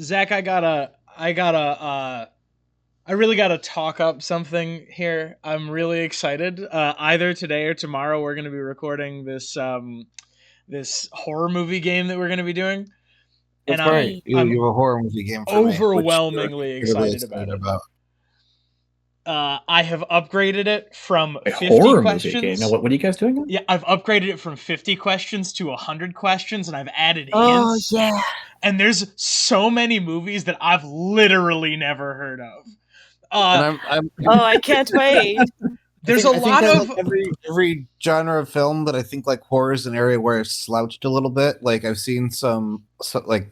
Zach, I really gotta talk up something here. I'm really excited. Either today or tomorrow, we're gonna be recording this horror movie game that we're gonna be doing, and That's I'm right. Yay. You I'm have a horror movie game for me, which you're overwhelmingly incredibly excited about excited it. about. I have upgraded it from A 50 horror movie game. Now, questions. what are you guys doing? Now? Yeah, I've upgraded it from 50 questions to 100 questions, and I've added Oh hints. yeah. And there's so many movies that I've literally never heard of. And I'm Oh, I can't wait. There's I a think lot that, of like, every genre of film, but I think like horror is an area where it's slouched a little bit. Like I've seen like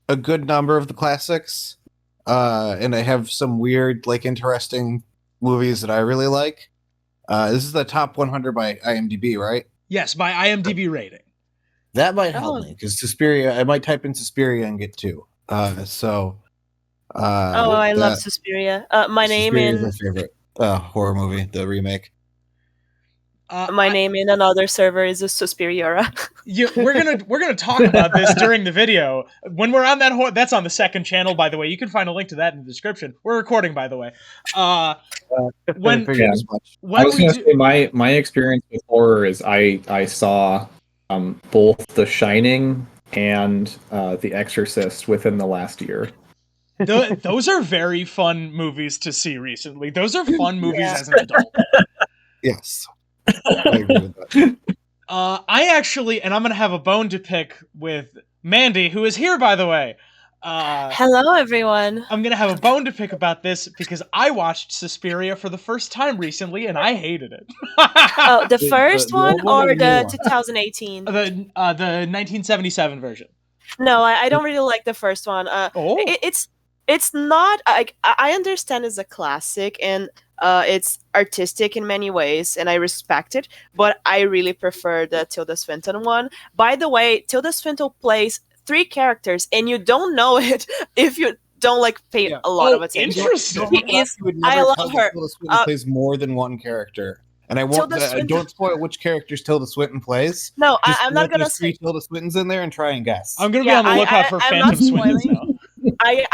a good number of the classics, and I have some weird, like, interesting movies that I really like. This is the top 100 by IMDb, right? yes by IMDb rating. That might help Oh. me because Suspiria. I might type in Suspiria and get two. So. Oh, I love Suspiria. My name Suspiria is my in favorite horror movie, the remake. name in another server is a Suspiriora. We're gonna talk about this during the video when we're on that. That's on the second channel, by the way. You can find a link to that in the description. We're recording, by the way. When I figured as much. I was going to say my experience with horror is I saw both The Shining and The Exorcist within the last year. Those are very fun movies to see recently. Those are fun movies as an adult. Yes. I agree with that. I actually, and I'm gonna have a bone to pick with Mandy, who is here, by the way. Hello, everyone. I'm gonna have a bone to pick about this because I watched Suspiria for the first time recently, and I hated it. Oh, the first the one old one or or the new the one? 2018? The 1977 version. No, I don't really like the first one. Oh. It's not like I understand it's a classic and it's artistic in many ways, and I respect it. But I really prefer the Tilda Swinton one. By the way, Tilda Swinton plays 3 characters, and you don't know it if you don't like pay a lot of attention. Interesting. She is- I love her. Tilda Swinton plays more than one character, and I won't. Tilda Swinton- Don't spoil which characters Tilda Swinton plays. No, Just I'm know not gonna there's 3 say. Tilda Swintons in there and try and guess. I'm gonna be Yeah, on the lookout for I'm Phantom not Swintons now. spoiling.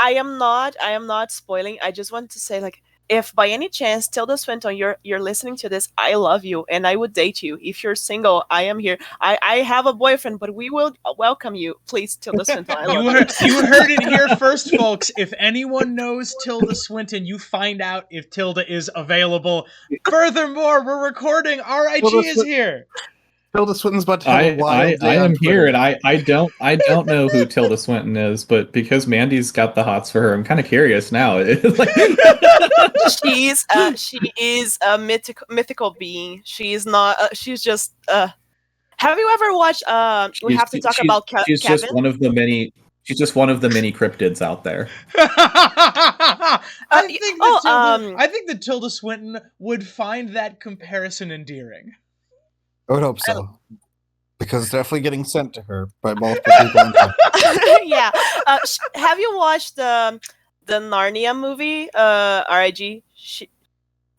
I am not spoiling. I just want to say, like, if by any chance Tilda Swinton you're listening to this, I love you and I would date you. If you're single, I am here. I have a boyfriend, but we will welcome you. Please, Tilda Swinton. I love You heard it here first, folks. If anyone knows Tilda Swinton, you find out if Tilda is available. Furthermore, we're recording. RIG is here. Tilda Swinton's about to have a wild I day on am here, Twitter. and I don't know who Tilda Swinton is, but because Mandy's got the hots for her, I'm kind of curious now. she is a mythical being. She is not. She's just. Have you ever watched? We have to talk about She's Kevin. just one of the many. She's just one of the many cryptids out there. I think that Tilda Swinton would find that comparison endearing. I would hope so, because it's definitely getting sent to her by multiple people. On top. Yeah. Have you watched the Narnia movie? RIG.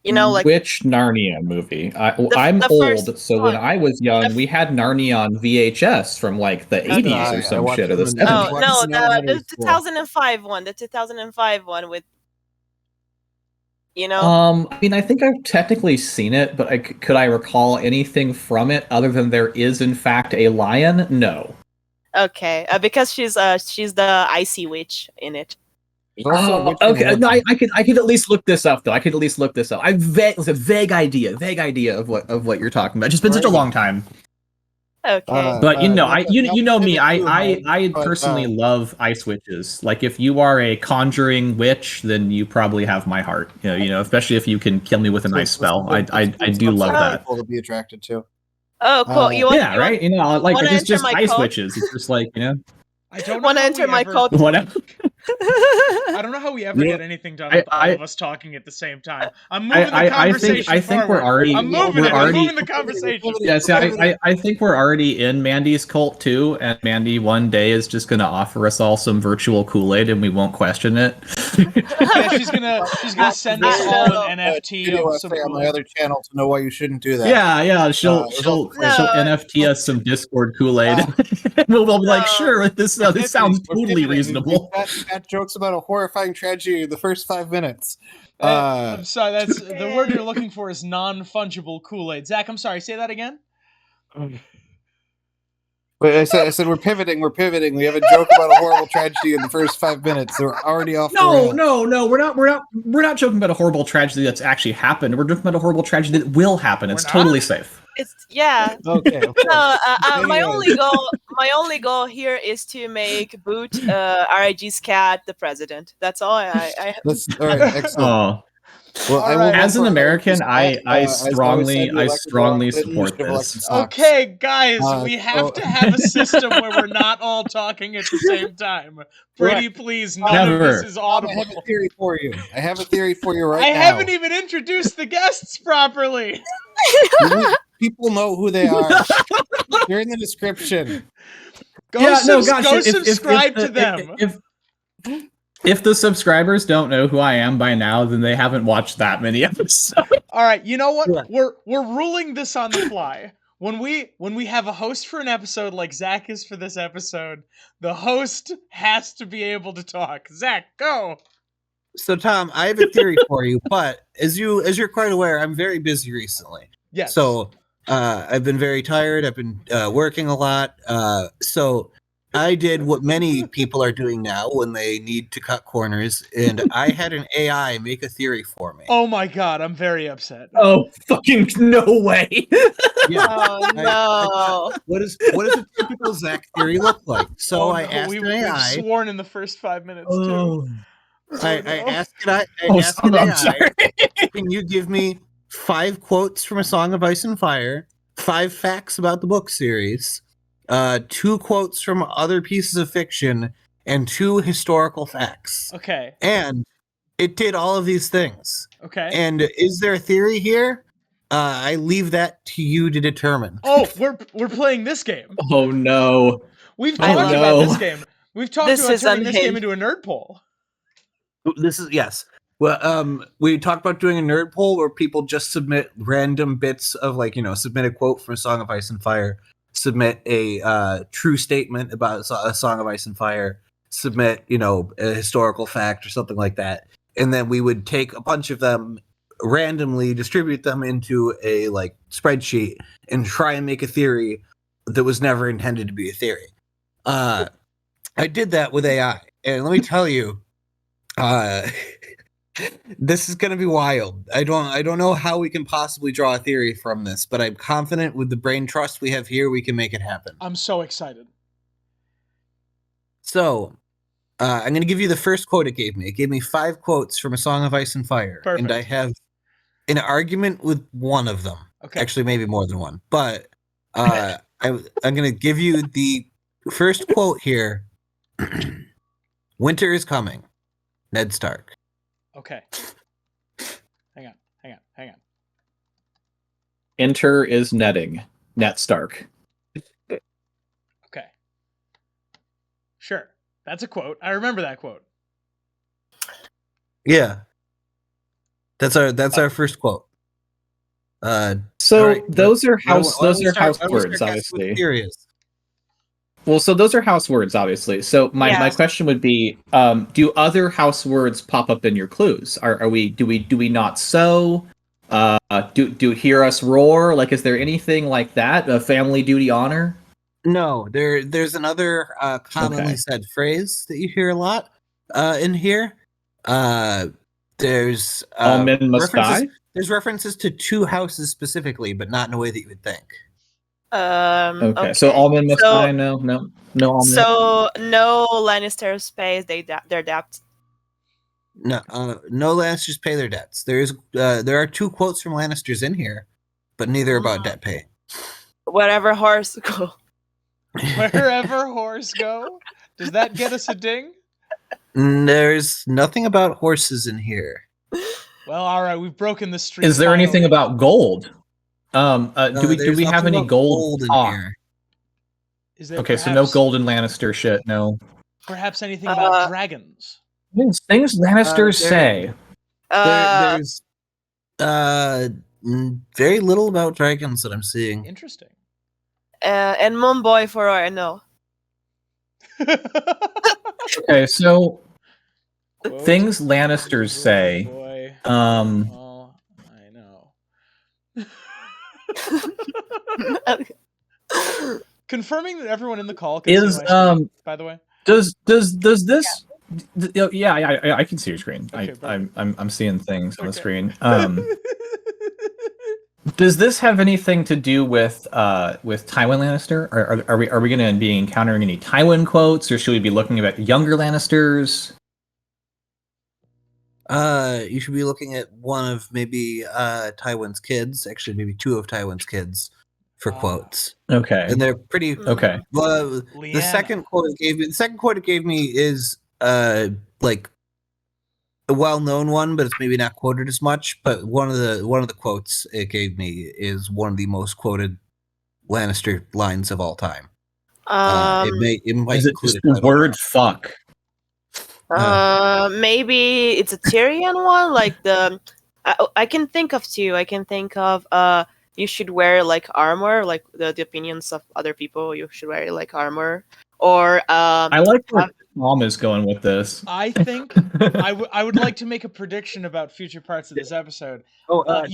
You know, like which Narnia movie? I'm the old, first so when one. I was young, we had Narnia on VHS from like the 80s or some watched shit, or the them in- 70s. Oh no, the Narnia 2005 one. The 2005 one with. You know. I mean, I think I've technically seen it, but could I recall anything from it other than there is in fact a lion? No. Okay, because she's the icy witch in it. There's also a witch in Okay. London. No, I could at least look this up though. I could at least look this up. It's a vague idea of what you're talking about. It's just been such a long time. Okay. But you know, not to- you not to know me. pivot too hard, I but, personally love ice witches. Like, if you are a conjuring witch, then you probably have my heart. You know, especially if you can kill me with a nice spell. I do love that. People to be attracted to. Oh, cool. You want, Yeah, right. You know, like wanna it's enter just my ice cult? witches. It's just like, you know, I don't Want to know how enter we my ever- cult? whatever. I don't know how we ever Yeah. get anything done with all of us talking at the same time. I'm moving the I conversation think we're forward. already I'm moving it. I'm moving the conversation. Yeah, see, I think we're already in Mandy's cult too, and Mandy one day is just going to offer us all some virtual Kool-Aid, and we won't question it. Yeah, she's gonna send us all an NFT video of some essay on my Kool-Aid. other channel to know why you shouldn't do that. Yeah, she'll it was she'll also she'll No. NFT us some Discord Kool-Aid. We'll be like, No. sure, this sounds We're totally pivoting. reasonable. We've got jokes about a horrifying tragedy in the first 5 minutes. I'm sorry, that's the word you're looking for is non-fungible Kool-Aid. Zach, I'm sorry, say that again. But I said we're pivoting. We have a joke about a horrible tragedy in the first 5 minutes. They're already off the rails. No, we're not joking about a horrible tragedy that's actually happened. We're joking about a horrible tragedy that will happen. It's totally safe. It's yeah. Okay. No, my Anyways. only goal here is to make Boot RIG's cat the president. That's all I That's all right. Excellent. Oh, Well, All right. as an American, I as always strongly said, you elected the wrong president, you support should have elected this. Fox. Okay, guys, we so- have to have a system where we're not all talking at the same time. Pretty please, none of Never. this is I audible. have a theory for you. I have a theory for you right I now. haven't even introduced the guests properly. People know who they are. They're in the description. Go subscribe to them. If the subscribers don't know who I am by now, then they haven't watched that many episodes. All right, you know what? Yeah. We're ruling this on the fly. When we have a host for an episode like Zach is for this episode, the host has to be able to talk. Zach, go. So, Tom, I have a theory for you, but as you're quite aware, I'm very busy recently. Yes. So, I've been very tired. I've been working a lot. So, I did what many people are doing now when they need to cut corners, and I had an AI make a theory for me. Oh my god, I'm very upset. Oh, fucking no way. Yeah. Oh no! What does a typical Zach theory look like? So Oh, I no, asked we've an AI. sworn in the first 5 minutes too. Oh, I no. asked an AI. I'm sorry. Can you give me 5 quotes from A Song of Ice and Fire, 5 facts about the book series, 2 quotes from other pieces of fiction, and 2 historical facts? Okay. And it did all of these things. Okay. And is there a theory here? I leave that to you to determine. Oh, we're playing this game. Oh no. We've Oh, talked about no. this game. We've talked This about is turning this game unhinged. into a nerd poll. This is yes. Well, we talked about doing a nerd poll where people just submit random bits of submit a quote from A Song of Ice and Fire, submit a true statement about A Song of Ice and Fire, submit a historical fact or something like that, and then we would take a bunch of them, randomly distribute them into a spreadsheet and try and make a theory that was never intended to be a theory. I did that with AI, and let me tell you, this is going to be wild. I don't know how we can possibly draw a theory from this, but I'm confident with the brain trust we have here, we can make it happen. I'm so excited. So, I'm going to give you the first quote it gave me. It gave me 5 quotes from A Song of Ice and Fire, Perfect. and I have an argument with one of them. Okay. Actually, maybe more than one. But I'm going to give you the first quote here. Winter is coming. Ned Stark. Okay. Hang on. Enter is netting. Ned Stark. Okay. Sure. That's a quote. I remember that quote. Yeah. That's our first quote. So all right, those are why don't house we those are start- house why don't we words, start guessing what the obviously. theory is? Well, so those are house words, obviously. So my Yes. question would be, do other house words pop up in your clues? Do we not sow? Do hear us roar? Like, is there anything like that? Family, duty, honor? No, there's another commonly Okay. said phrase that you hear a lot in here. There's All men must references- die? There's references to 2 houses specifically, but not in a way that you would think. Okay. So all men must die? No all men. So no Lannister pays their debt. No, no Lannisters pay their debts. There are 2 quotes from Lannisters in here, but neither about debt pay. Wherever horse go. Wherever horse go. Does that get us a ding? There's nothing about horses in here. Well, all right. We've broken the streak. Is there anything finally. about gold? Do we There's have nothing any about gold in talk? here. Is there Okay, so no perhaps- golden Lannister shit. No. Perhaps anything about dragons. Things Lannisters there- say. there's very little about dragons that I'm seeing. Interesting. And Moonboy for all I know. Okay, so Quote, things Lannisters say. Boy, Um, all I know. Confirming that everyone in the call can Is, see my screen, by the way. does this? Yeah, I can see your screen. Okay, perfect. I'm seeing things on the Okay. screen. Does this have anything to do with Tywin Lannister? Are we going to be encountering any Tywin quotes, or should we be looking at younger Lannisters? You should be looking at one of maybe Tywin's kids, actually maybe two of Tywin's kids for quotes. Okay. And they're pretty Okay. the Lyanna. second quote it gave me is like a well-known one, but it's maybe not quoted as much. But one of the quotes it gave me is one of the most quoted Lannister lines of all time. It might Is it include just the word "fuck"? Maybe it's a Tyrion one, like the. I can think of two. I can think of you should wear like armor, like the opinions of other people. You should wear like armor, or I like where Tom is going with this. I think I would like to make a prediction about future parts of this episode. Tom,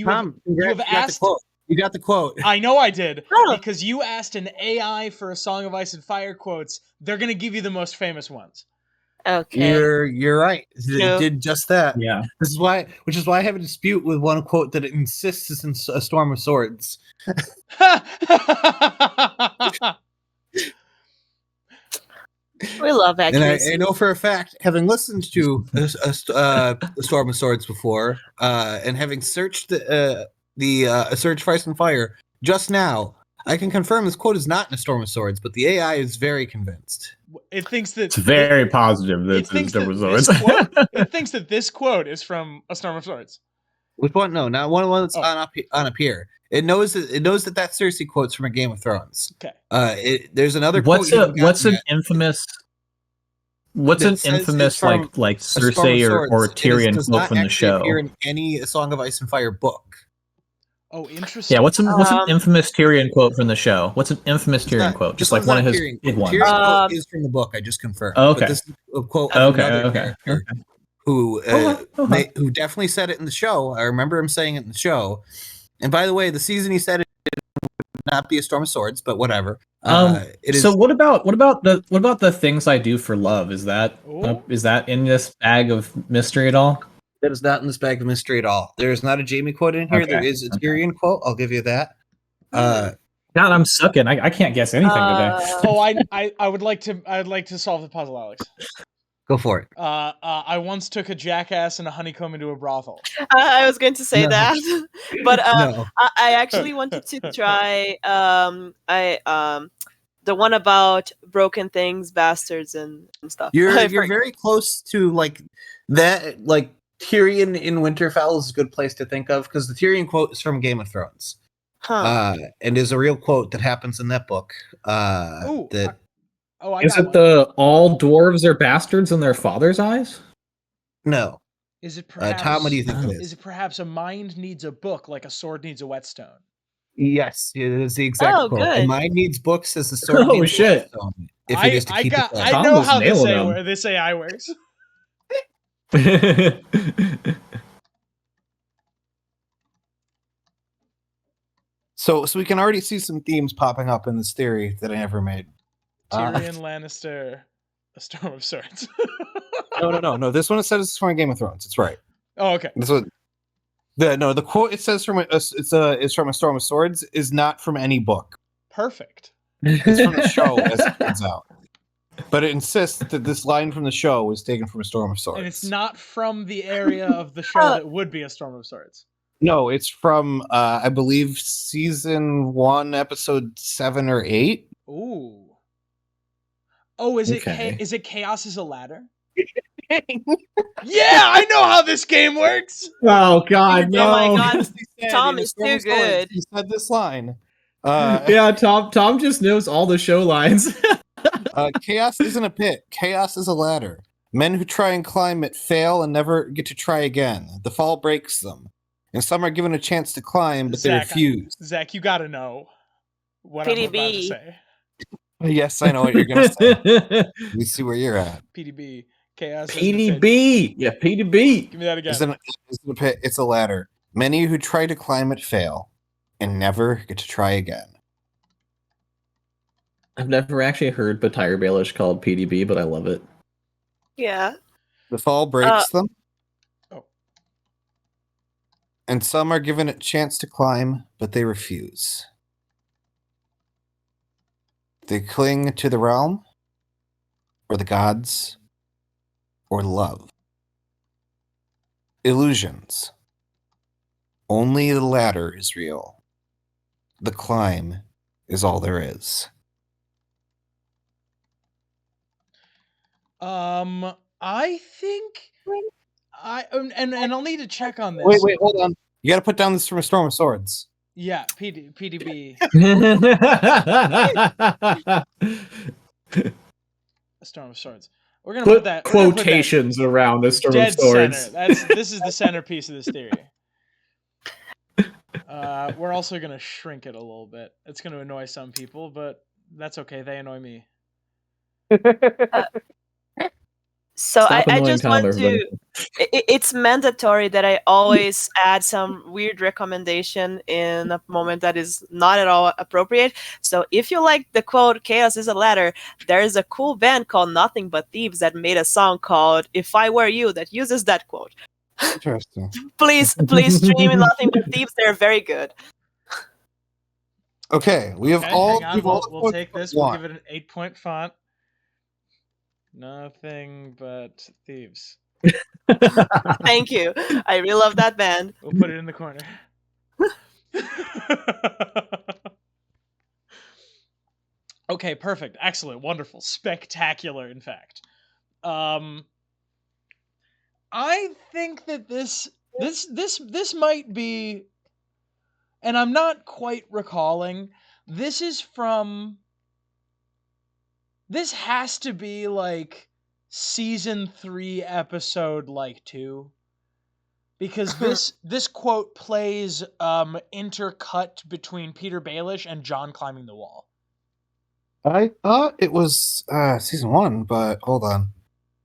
you have asked. You got the quote. I know I did, Oh. because you asked an AI for a Song of Ice and Fire quotes. They're gonna give you the most famous ones. Okay. You're right. It did just that. Yeah. Which is why I have a dispute with one quote that it insists is in A Storm of Swords. We love And accuracy. I know for a fact, having listened to A Storm of Swords before, and having searched the Search for Ice and Fire just now, I can confirm this quote is not in A Storm of Swords, but the AI is very convinced. It thinks that It's very positive. It That thinks there that was this always. quote. It thinks that this quote is from A Storm of Swords. Which one? No, not one that's Oh. on up here. It knows that Cersei quote's from a Game of Thrones. Okay. There's another What's quote. an infamous? What's That an says infamous it's from like A Storm of Cersei or Swords. Tyrion does quote not from the actually show? appear in any Song of Ice and Fire book. Oh, interesting. Yeah, what's an infamous Tyrion quote from the show? What's an infamous Tyrion quote? Just like one of his big ones. Tyrion's quote is from the book. I just confirmed. Okay. But this is a quote of another Okay. character who who definitely said it in the show. I remember him saying it in the show. And by the way, the season he said it would not be A Storm of Swords, but whatever. It is. So what about the things I do for love? Is that Ooh. in this bag of mystery at all? That is not in this bag of mystery at all. There is not a Jamie quote in here. Okay. There is a Tyrion quote. I'll give you that. God, I'm sucking. I can't guess anything today. Oh, I would like to. I'd like to solve the puzzle, Alex. Go for it. I once took a jackass and a honeycomb into a brothel. I was going to say No. that, but No. I actually wanted to try the one about broken things, bastards, and stuff. You're very close to like that. Like Tyrion in Winterfell is a good place to think of because the Tyrion quote is from Game of Thrones, and is a real quote that happens in that book. Ooh, That I Is got it one. the all dwarves are bastards in their father's eyes? no. Is it perhaps? Tom, what do you think it Is is? it perhaps a mind needs a book like a sword needs a whetstone? Yes, it is the exact Oh, quote. good. A mind needs books as the sword Oh, needs shit. a stone. If it is to keep it I alive. Tom know was how nailing them. this AI works. So we can already see some themes popping up in this theory that I never made. Tyrion Lannister, A Storm of Swords. No. This one says it's from Game of Thrones. It's right. Oh, okay. This one. The quote it says from it's from A Storm of Swords is not from any book. Perfect. It's from the show as it turns out. But it insists that this line from the show was taken from A Storm of Swords. And it's not from the area of the show that would be A Storm of Swords. No, it's from I believe season 1, episode 7 or 8. Ooh. Oh, is Okay. it Chaos is a Ladder? Yeah, I know how this game works. Oh God, Oh my no! God. Tom In A is Storm too of Swords, good. He said this line. Yeah, Tom just knows all the show lines. Chaos isn't a pit. Chaos is a ladder. Men who try and climb it fail and never get to try again. The fall breaks them. And some are given a chance to climb, but they refuse. Zach, you gotta know what I'm about to PDB. say. Yes, I know what you're going to say. Let me see where you're at. PDB. Chaos is the pitch. PDB. Yeah, PDB. Give me that again. It's a ladder. Many who try to climb it fail and never get to try again. I've never actually heard Batire Baelish called PDB, but I love it. Yeah. The fall breaks them. Oh. And some are given a chance to climb, but they refuse. They cling to the realm, or the gods, or love. Illusions. Only the latter is real. The climb is all there is. I think and I'll need to check on this. Wait, hold on. You got to put down this from A Storm of Swords. Yeah, PDB. A Storm of Swords. We're gonna Put put that quotations around A Storm dead of Swords. center. This is the centerpiece of this theory. We're also gonna shrink it a little bit. It's gonna annoy some people, but that's okay. They annoy me. So Stop I annoying just Tom, want everybody. to. It's mandatory that I always add some weird recommendation in a moment that is not at all appropriate. So if you like the quote "Chaos is a ladder," there is a cool band called Nothing But Thieves that made a song called "If I Were You" that uses that quote. Interesting. Please stream Nothing But Thieves. They're very good. Okay, we have Okay, all. hang on. we've all We'll take this. We'll one. give it an 8-point font. Nothing but thieves. Thank you. I really love that band. We'll put it in the corner. Okay, perfect. Excellent. Wonderful. Spectacular, in fact. I think that this might be, and I'm not quite recalling, this has to be like season 3 episode 2, because this quote plays intercut between Peter Baelish and John climbing the wall. I thought it was season 1, but hold on.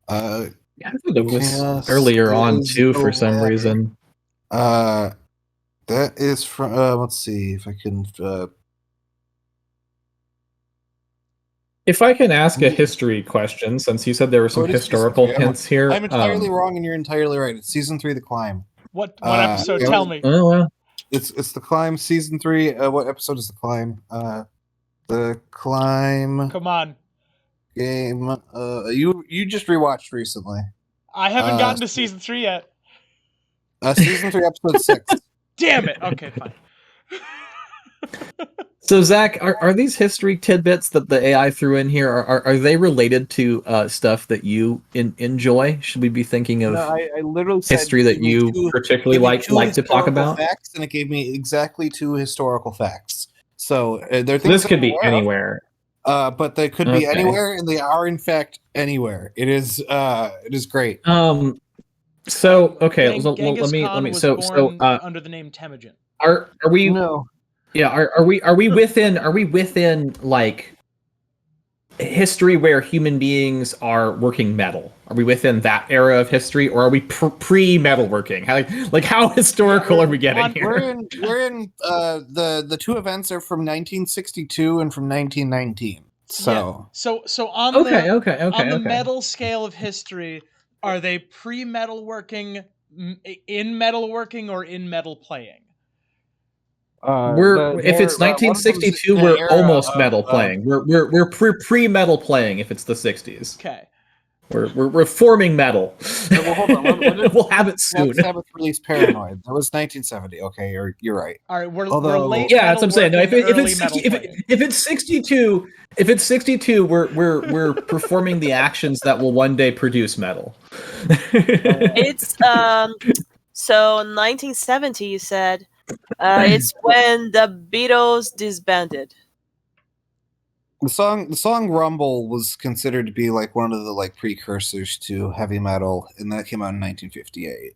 Yeah, I thought it was Chaos earlier on is too the for some ladder. reason. That is from. Let's see if I can. If I can ask a history question, since you said there were some What is historical season 3? hints here. I'm entirely wrong, and you're entirely right. It's season 3, The Climb. What episode? Tell me. Oh well. It's The Climb, season 3. What episode is The Climb? The Climb Come on. game. You just rewatched recently. I haven't gotten to season 3 yet. Season 3, episode 6. Damn it. Okay, fine. So Zach, are these history tidbits that the AI threw in here? Are they related to stuff that you enjoy? Should we be thinking of I literally said, history that you particularly like to talk about? Facts, and it gave me exactly 2 historical facts. So they're things This could be anywhere. But they could be anywhere, and they are in fact anywhere. It is great. So okay, Genghis let me Khan was so born under the name Temujin. Are we No. Yeah, are we within like history where human beings are working metal? Are we within that era of history, or are we pre-metalworking? How historical are we getting here? We're in the 2 events are from 1962 and from 1919. So So on the metal scale of history, are they pre-metalworking, in metalworking, or in metal playing? If it's 1962, we're almost metal playing. We're pre-metal playing if it's the 60s. Okay. We're forming metal. Well, hold on. We'll have it soon. Sabbath released Paranoid. That was 1970. Okay, you're right. All right, we're late. Yeah, that's what I'm saying. No, if it's 62, we're performing the actions that will one day produce metal. It's so 1970. You said it's when the Beatles disbanded. The song Rumble was considered to be like one of the like precursors to heavy metal, and that came out in 1958.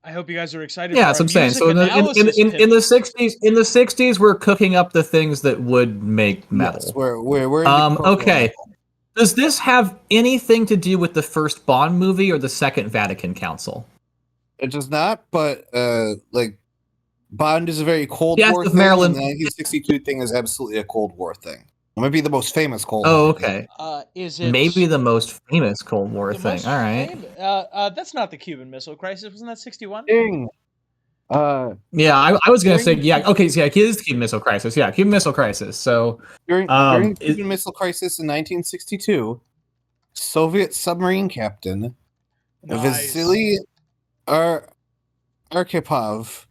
I hope you guys are excited Yeah, for that's our what I'm saying. music So analysis in pivot. the '60s, we're cooking up the things that would make metal. Yes, we're into Okay. metal. Does this have anything to do with the first Bond movie or the Second Vatican Council? It does not, but like Bond is a very Cold Yes, War with thing, Marilyn. and the 1962 thing is absolutely a Cold War thing. It might be the most famous Cold Oh, War okay. Is it Maybe the most famous Cold War the thing. most All right. that's not the Cuban Missile Crisis. Wasn't that 61? thing. Yeah, I was gonna say During- yeah. Okay, so yeah, it is the Cuban Missile Crisis. Yeah, Cuban Missile Crisis. So During the it- Cuban Missile Crisis in 1962, Soviet submarine captain Vasily Arkhipov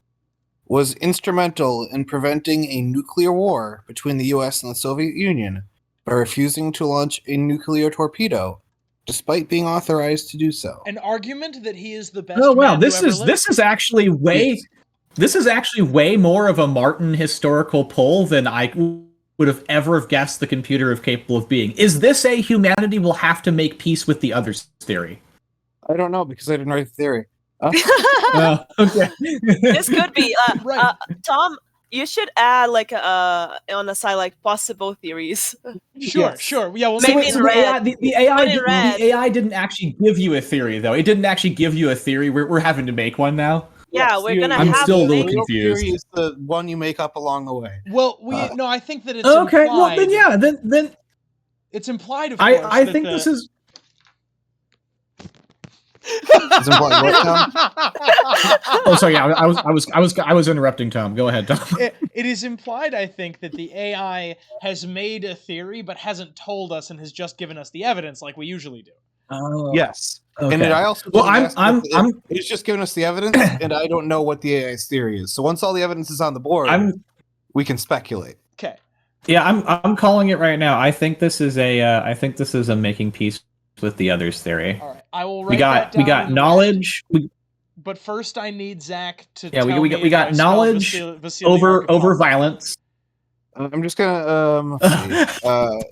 was instrumental in preventing a nuclear war between the U.S. and the Soviet Union by refusing to launch a nuclear torpedo, despite being authorized to do so. An argument that he is the best oh wow, man this who ever is lived? this is actually way Yes. this is actually way more of a Martin historical pull than I would have ever guessed the computer is capable of being. Is this a humanity will have to make peace with the others theory? I don't know because I didn't write the theory. Oh, okay. This could be. Right. Tom, you should add like on the side like possible theories. Sure, Yes. sure. Yeah, well, Maybe maybe in the red. AI, the AI, Put in red. the AI didn't actually give you a theory, though. It didn't actually give you a theory. We're having to make one now. Yeah, we're gonna I'm have still a to little make- real confused. theory is the one you make up along the way. Well, no, I think that it's implied. Okay, well then, yeah, then It's implied, of course. I that think the... this is. It's implied what, Tom? Oh, sorry. Yeah, I was interrupting Tom. Go ahead, Tom. It is implied, I think, that the AI has made a theory but hasn't told us and has just given us the evidence like we usually do. Oh, Yes. okay. And I also Well, didn't ask I'm it's just giving us the evidence, and I don't know what the AI's theory is. So once all the evidence is on the board, we can speculate. Okay. Yeah, I'm calling it right now. I think this is a making peace with the others theory. All right. I will write that down. We got in knowledge. But first, I need Zach to Yeah, tell we me got if I spelled knowledge Vasily over Arkhipov. violence. I'm just gonna let's see.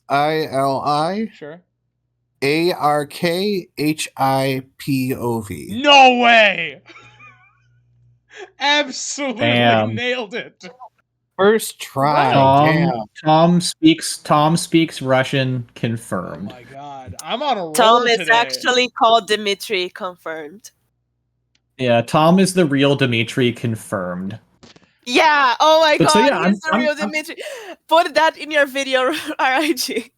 VASILI Sure. ARKHIPOV. No way! Absolutely Damn. nailed it. First try. Damn. Tom speaks Russian. Oh Confirmed. my god. I'm on a roll Tom is today. actually called Dimitri. Confirmed. Yeah, Tom is the real Dimitri. Confirmed. Yeah. Oh my But god, so, yeah, he's the real Dimitri. Put that in your video, RIG.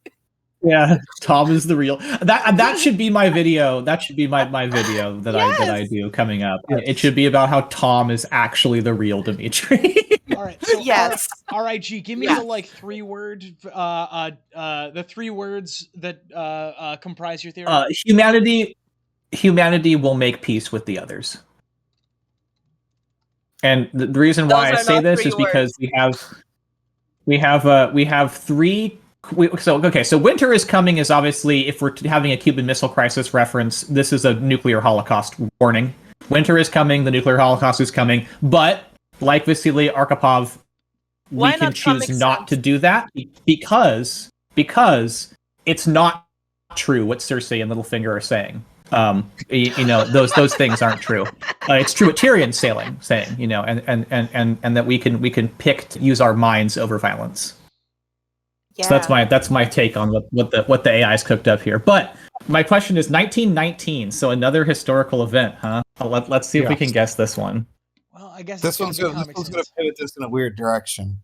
Yeah, Tom is the real. That should be my video. That should be my video that I do coming up. Yes. It should be about how Tom is actually the real Dimitri. All right. So Yes. RIG, give me Yeah. the like 3 word the 3 words that comprise your theory. Humanity will make peace with the others. And the reason why I Those are say not this 3 is because we have 3. So winter is coming is obviously, if we're having a Cuban Missile Crisis reference, this is a nuclear holocaust warning. Winter is coming, the nuclear holocaust is coming, but like Vasily Arkhipov, Why we can not choose Comic not Sans? to do that because it's not true what Cersei and Littlefinger are saying. Those things aren't true. It's true what Tyrion's saying, and that we can pick to use our minds over violence. Yeah. So that's my take on what the AI's cooked up here. But my question is 1919, so another historical event, huh? Let's see if we can guess this one. Well, I guess This it's one's gonna gonna be Comic pivot Sans. this in a weird direction.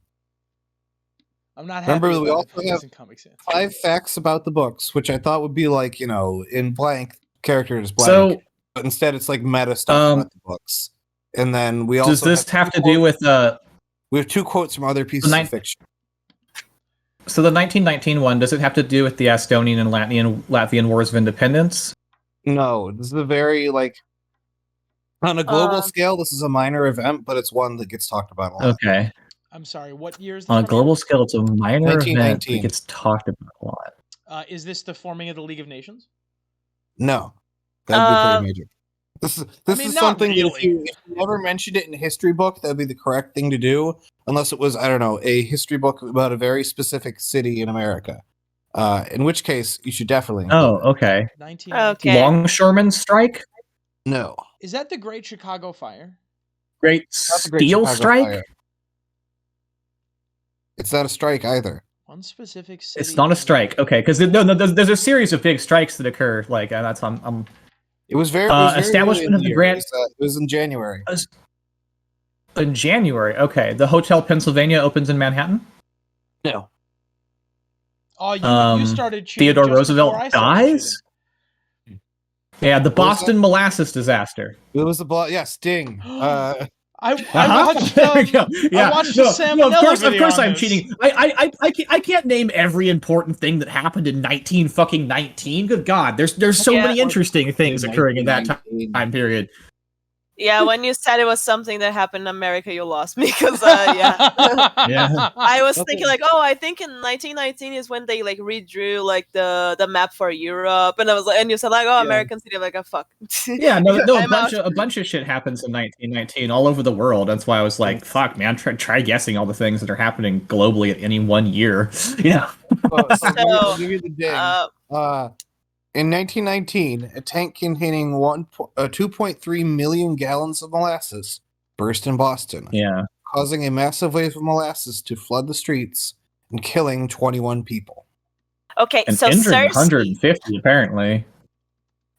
I'm not happy. Remember, we about also it, but it have isn't Comic Sans. 5 facts about the books, which I thought would be like, in blank, character is blank. So but instead it's like meta stuff about the books. And then we also does this have to do with we have 2 quotes from other pieces of fiction. So the 1919 one, does it have to do with the Estonian and Latvian Wars of Independence? No, this is a very on a global scale, this is a minor event, but it's one that gets talked about a lot. Okay. I'm sorry. What year is this? On a from? global scale, it's a minor event 1919. that gets talked about a lot. Is this the forming of the League of Nations? No. That'd be pretty major. This I is mean, not something that really. if you never mentioned it in a history book, that'd be the correct thing to do, unless it was, I don't know, a history book about a very specific city in America. In which case, you should definitely include Oh, it. okay. 1919. Okay. Longshoremen's strike? No, Is that the Great Chicago Fire? Great not the Great Steel Chicago Strike? Fire. It's not a strike either. One specific city. It's not a strike. Okay, because there's a series of big strikes that occur. Like, and that's I'm It was very early in establishment of the year. Grand It was in January. in January. Okay, the Hotel Pennsylvania opens in Manhattan. No. Oh, you started cheating Theodore just Roosevelt before I started dies. cheating. Yeah, the What was Boston that? molasses disaster. It was the Sting. I watched There we go. I watched the salmonella of video course on I'm this. cheating. I can't name every important thing that happened in 1919. Good God, there's so Yeah. many interesting things occurring in that 1919. time period. Yeah, when you said it was something that happened in America, you lost me because yeah. Yeah. I was Okay. thinking like, oh, I think in 1919 is when they like redrew like the map for Europe, and I was like, and you said like, oh, Yeah. American City, I'm like, oh fuck. Yeah, no, I'm out. a bunch of shit happens in 1919 all over the world. That's why I was like, fuck, man, try guessing all the things that are happening globally at any one year. Yeah. So I'll give you the ding. Uh, In 1919, a tank containing 2.3 million gallons of molasses burst in Boston, Yeah. causing a massive wave of molasses to flood the streets and killing 21 people. okay, And so injured Cersei, 150 apparently.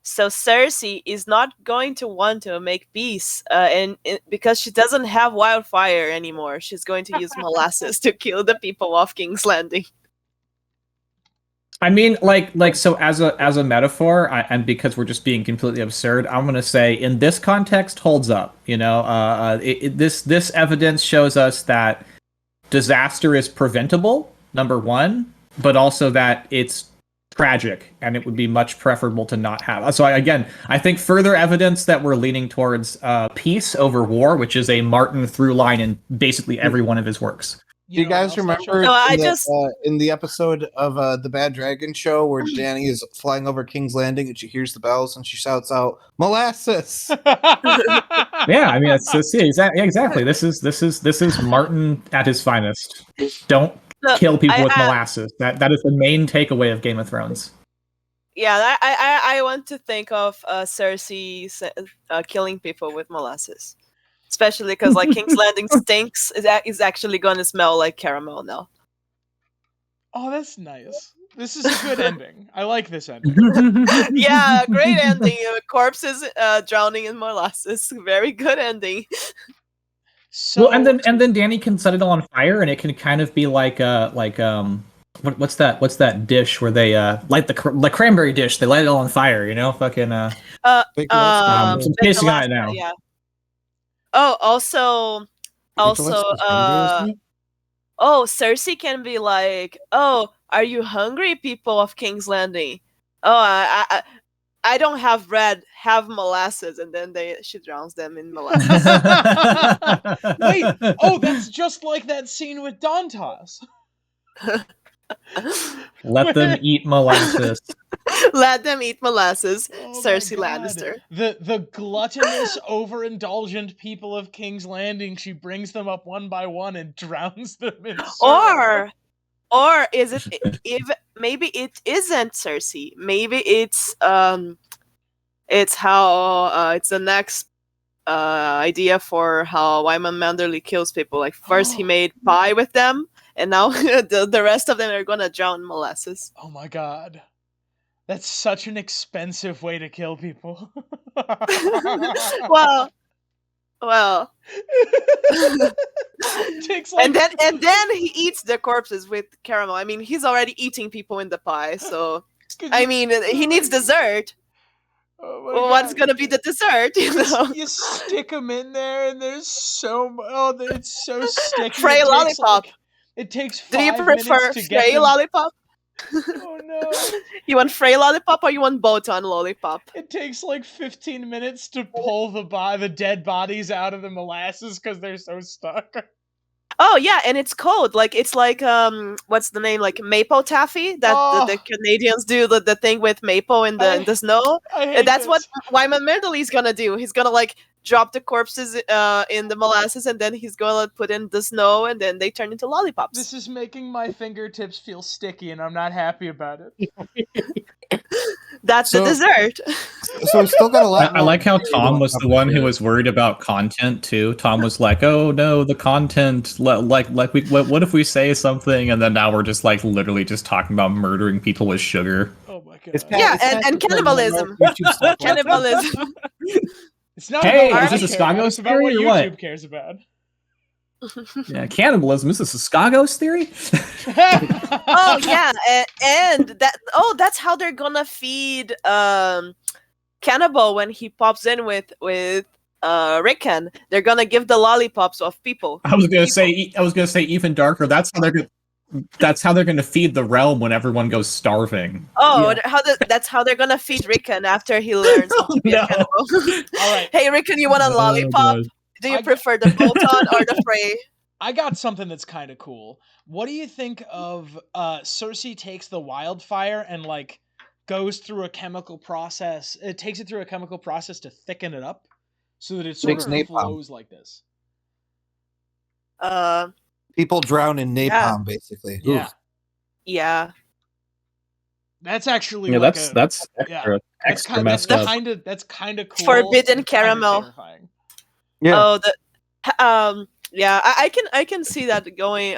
Cersei is not going to want to make peace, and because she doesn't have wildfire anymore, she's going to use molasses to kill the people of King's Landing. I mean, so as a metaphor, and because we're just being completely absurd, I'm gonna say in this context holds up. You know, this evidence shows us that disaster is preventable. Number one, but also that it's tragic, and it would be much preferable to not have. So I think further evidence that we're leaning towards peace over war, which is a Martin through line in basically every one of his works. Do you guys remember in the episode of the Bad Dragon show where Dany is flying over King's Landing and she hears the bells and she shouts out molasses? Yeah, I mean, exactly. This is Martin at his finest. Don't kill people with molasses. That is the main takeaway of Game of Thrones. Yeah, I want to think of Cersei killing people with molasses. Especially because like King's Landing stinks, is actually gonna smell like caramel now. Oh, that's nice. This is a good ending. I like this ending. Yeah, great ending. Corpses drowning in molasses. Very good ending. So, well, and then Dany can set it on fire, and it can kind of be like what's that dish where they light the cranberry dish? They light it all on fire, you know, fucking I'm tasting on it now. Yeah. Oh, also, Cersei can be like, oh, are you hungry, people of King's Landing? Oh, I don't have bread, have molasses, and then she drowns them in molasses. Wait, oh, that's just like that scene with Dantas. Let them eat molasses. Let them eat molasses. Oh Cersei Lannister. The gluttonous, overindulgent people of King's Landing. She brings them up one by one and drowns them in syrup. Or is it if maybe it isn't Cersei? Maybe it's how it's the next idea for how Wyman Manderly kills people. Like first he made pie with them, and now the rest of them are gonna drown in molasses. Oh my god. That's such an expensive way to kill people. well. Takes like... and then he eats the corpses with caramel. I mean, he's already eating people in the pie, so I mean, he needs dessert. Oh what's gonna be the dessert? You know, you stick them in there, and there's it's so sticky. Frey lollipop. It takes 5 Do you minutes prefer to get Frey them... lollipop? Oh no! You want Frey lollipop or you want Botan lollipop? It takes like 15 minutes to pull the dead bodies out of the molasses because they're so stuck. Oh yeah, and it's cold. Like it's like what's the name? Like maple taffy that the Canadians do the thing with maple in the snow. I hate That's what this. Wyman Mendeley's gonna do. He's gonna like drop the corpses in the molasses, and then he's gonna put in the snow, and then they turn into lollipops. This is making my fingertips feel sticky, and I'm not happy about it. That's the dessert. So we still got a lot. I like how Tom was the one who was worried about content too. Tom was like, "Oh no, the content. What if we say something?" And then now we're just like literally just talking about murdering people with sugar. Oh my god. Yeah, and cannibalism. Cannibalism. It's not Hey, about is this a Chicago, Skagos it's about what theory or YouTube what? cares about. Yeah, cannibalism. Is this a Skagos theory? Oh yeah, and that's how they're gonna feed Cannibal when he pops in with Rickon. They're gonna give the lollipops of people. I was gonna say even darker. That's how they're gonna feed the realm when everyone goes starving. Oh, that's how they're gonna feed Rickon after he learns how to be a cannibal. All right. Hey Rickon, you want a lollipop? Do you prefer the bolt-on or the fray? I got something that's kind of cool. What do you think of Cersei takes the wildfire and like goes through a chemical process? It takes it through a chemical process to thicken it up so that it sort of flows like this. People drown in napalm, basically. Yeah. Oof. Yeah. That's actually that's extra messed up. That's kind of cool. Forbidden caramel. Terrifying. Yeah. Oh, yeah, I can see that going.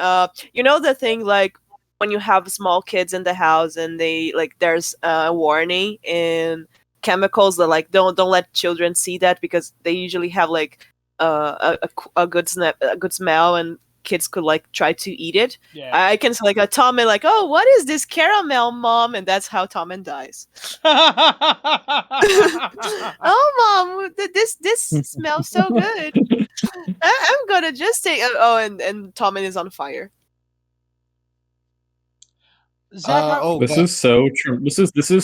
You know the thing like when you have small kids in the house and they like there's a warning in chemicals that like don't let children see that because they usually have like a good smell and kids could like try to eat it. Yeah. I can see like a Tommen like, oh, what is this caramel, mom? And that's how Tommen dies. Oh, mom, this smells so good. I'm gonna just take. Oh, and Tommen is on fire. Zach, this is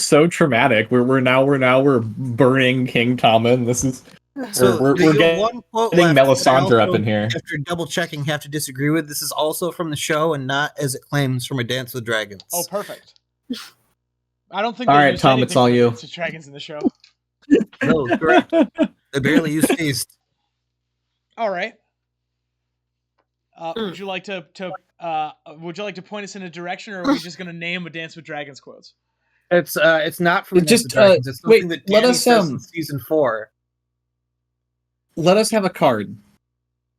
so traumatic. We're burning King Tommen. This is. So we're getting Melisandre up in here. After double checking, have to disagree with. This is also from the show and not, as it claims, from A Dance with Dragons. Oh, perfect. I don't think. All right, Tom, it's all you. Dragons in the show. No, correct. They barely use feast. All right. Would you like to point us in a direction, or are we just going to name A Dance with Dragons quotes? It's not from Dance with Dragons. It's something that Danny says in season 4. Let us have a card.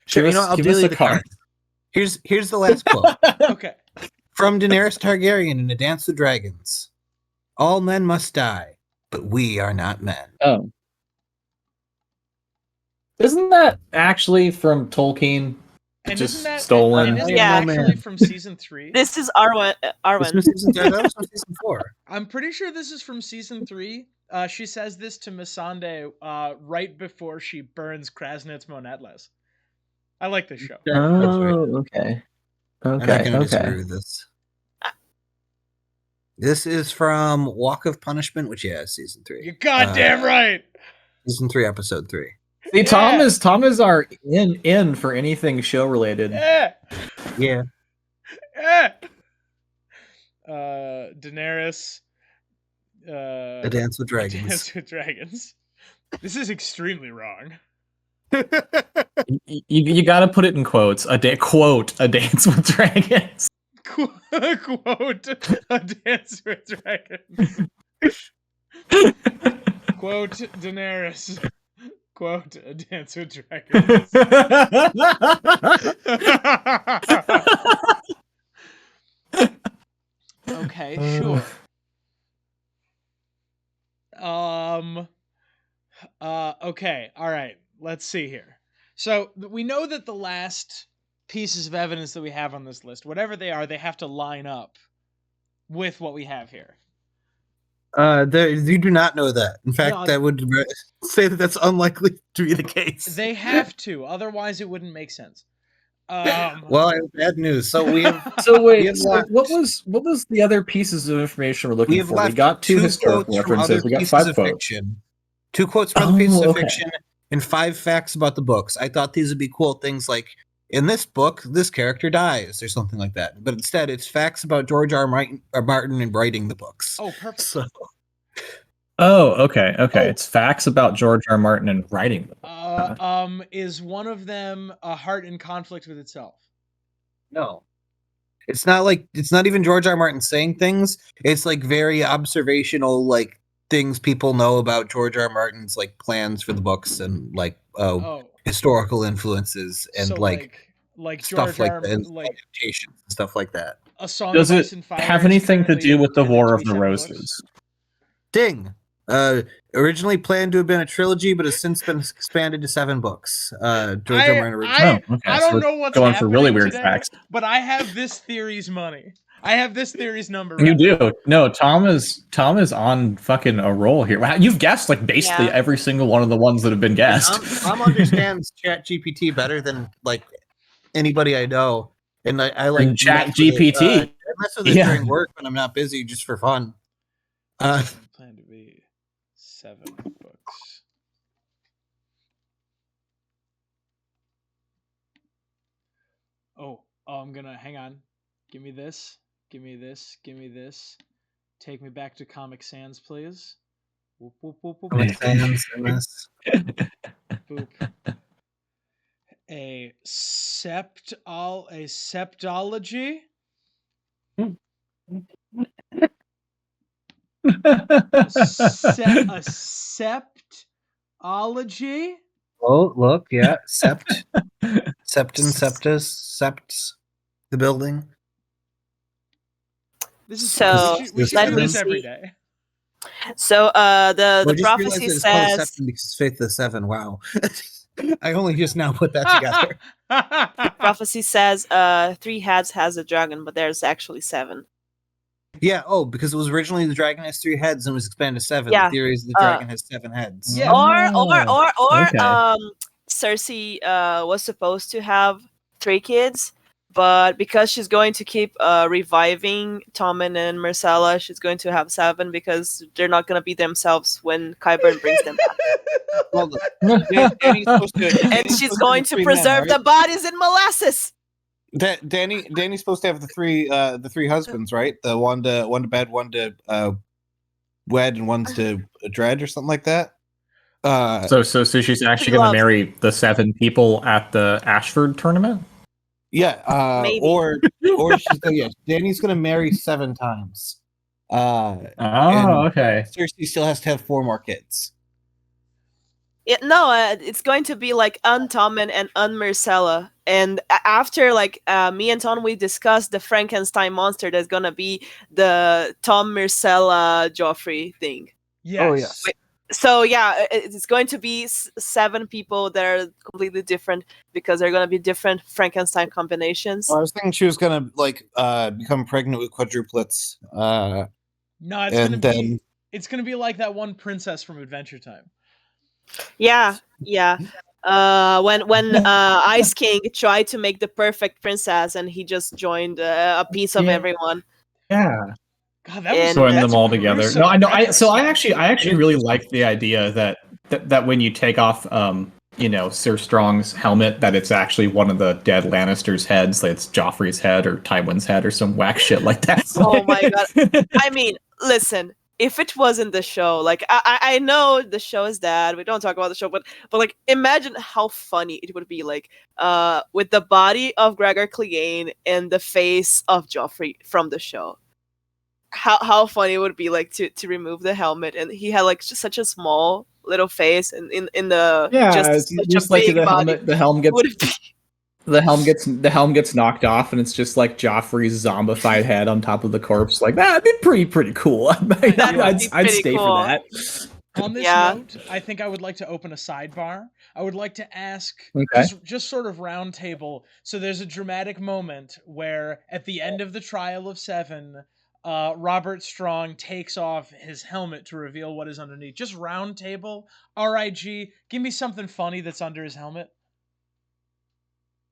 Sure, I'll deal you the card. Here's the last quote. Okay. From Daenerys Targaryen in A Dance with Dragons. All men must die, but we are not men. Oh. Isn't that actually from Tolkien? And just isn't that stolen? And isn't that actually from season 3? This is Arwen. That was from season 4. I'm pretty sure this is from season 3. She says this to Missandei right before she burns Krasnitz Monetles. I like this show. Oh, okay. I'm not going to disagree with this. This is from Walk of Punishment, which is season 3. You're goddamn right. Season 3, episode 3. See, yeah. Tom is our in for anything show related. Yeah. Yeah. Yeah. Daenerys. A Dance with Dragons. Dance with Dragons. This is extremely wrong. You got to put it in quotes. Quote, A Dance with Dragons. Quote, A Dance with Dragons. Quote, Daenerys. Quote, A Dance with Dragons. Okay, sure. Okay, all right. Let's see here. So we know that the last pieces of evidence that we have on this list, whatever they are, they have to line up with what we have here. You do not know that. In fact, I would say that that's unlikely to be the case. They have to, otherwise it wouldn't make sense. Well, I have bad news. So we have. So wait, what was the other pieces of information we're looking for? We got two historical references. We got 5 quotes. Fiction. 2 quotes from other pieces of fiction and 5 facts about the books. I thought these would be cool things like in this book, this character dies or something like that. But instead, it's facts about George Martin and writing the books. Oh, perfect. So, Oh, okay. Oh. It's facts about George R. Martin and writing the book. Is one of them a heart in conflict with itself? no. It's not even George R. Martin saying things. It's like very observational, like things people know about George R. Martin's like plans for the books and like historical influences and so like stuff George like that and adaptations and stuff like that. A Song Does of it Ice and Fire have is anything to currently do with the intended War to of be the 7 Roses? books? Ding. Originally planned to have been a trilogy, but has since been expanded to 7 books. George R. Martin originally. I don't know what's going happening for really weird today, facts. but I have this theory's money. I have this theory's number. You right do. now. No, Tom is on fucking a roll here. Wow, you've guessed like basically every single one of the ones that have been guessed. Tom understands ChatGPT better than like anybody I know, and I like ChatGPT. I mess with it during work when I'm not busy, just for fun. Plan to be 7 books. Oh, I'm gonna hang on. Give me this. Give me this. Give me this. Take me back to Comic Sans, please. Whoop, whoop, whoop, whoop, Comic Sans. Boop. A septology. A septology. Oh, look, yeah, sept, septon, septus, septs, the building. This is so. We should do this every day. So the prophecy it's says septon because it's Faith of the 7. Wow, I only just now put that together. Prophecy says 3 heads has a dragon, but there's actually 7. Yeah. Oh, because it was originally the dragon has 3 heads and was expanded to 7. Yeah. The theory is the dragon has 7 heads. Yeah. Or okay. Cersei was supposed to have 3 kids, but because she's going to keep reviving Tommen and Myrcella, she's going to have 7 because they're not going to be themselves when Qyburn brings them back. Well, Danny's supposed to, And she's going to preserve the bodies in molasses. Danny's supposed to have the 3 husbands, right? The one to bed, one to wed, and one's to dread or something like that. So she's actually going to marry the 7 people at the Ashford tournament? Yeah, Maybe. or she's Danny's going to marry 7 times. Okay. Cersei still has to have 4 more kids. It's going to be like Tommen and Myrcella. And after me and Tom, we discussed the Frankenstein monster that's gonna be the Tom Myrcella Joffrey thing. Yes. Oh yes. So yeah, it's going to be 7 people that are completely different because they're gonna be different Frankenstein combinations. I was thinking she was gonna become pregnant with quadruplets. No, it's gonna be like that one princess from Adventure Time. Yeah. When Ice King tried to make the perfect princess and he just joined a piece of everyone. Yeah. God, that was throwing them all together. No, I know. I actually really like the idea that when you take off Sir Strong's helmet, that it's actually one of the dead Lannisters' heads, like it's Joffrey's head or Tywin's head or some whack shit like that. Oh my god. I mean, listen, if it wasn't the show, I know the show is dead, we don't talk about the show, but imagine how funny it would be, with the body of Gregor Clegane and the face of Joffrey from the show. How funny it would be to remove the helmet and he had just such a small little face and in the just like the helmet, the helm gets knocked off and it's just like Joffrey's zombified head on top of the corpse. Like that'd be pretty cool. I'd stay for that. On this note, I think I would like to open a sidebar. I would like to ask, just sort of round table. So there's a dramatic moment where at the end of the trial of 7, Robert Strong takes off his helmet to reveal what is underneath. Just round table. RIG, give me something funny that's under his helmet.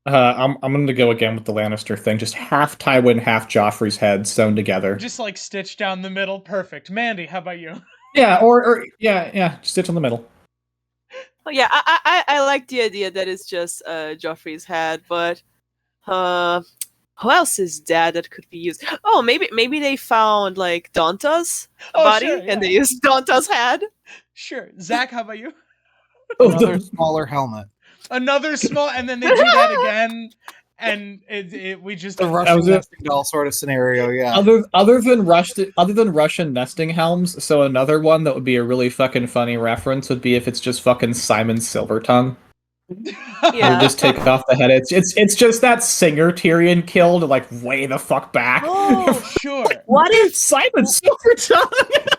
I'm going to go again with the Lannister thing. Just half Tywin, half Joffrey's head sewn together. Just stitched down the middle. Perfect. Mandy, how about you? Yeah, or stitch on the middle. Yeah, I like the idea that it's just Joffrey's head, but uh, who else is dead that could be used? Oh, maybe they found like Danta's body sure, and they yeah. used Danta's head. Sure. Zach, how about you? Another smaller helmet. Another small, and then they do that again, and we just The Russian nesting doll sort of scenario, yeah. Other than Russian nesting helms, so another one that would be a really fucking funny reference would be if it's just fucking Simon Silvertongue. Yeah. They just take off the head. It's just that singer Tyrion killed like way the fuck back. Oh, sure. what if Simon Silvertongue?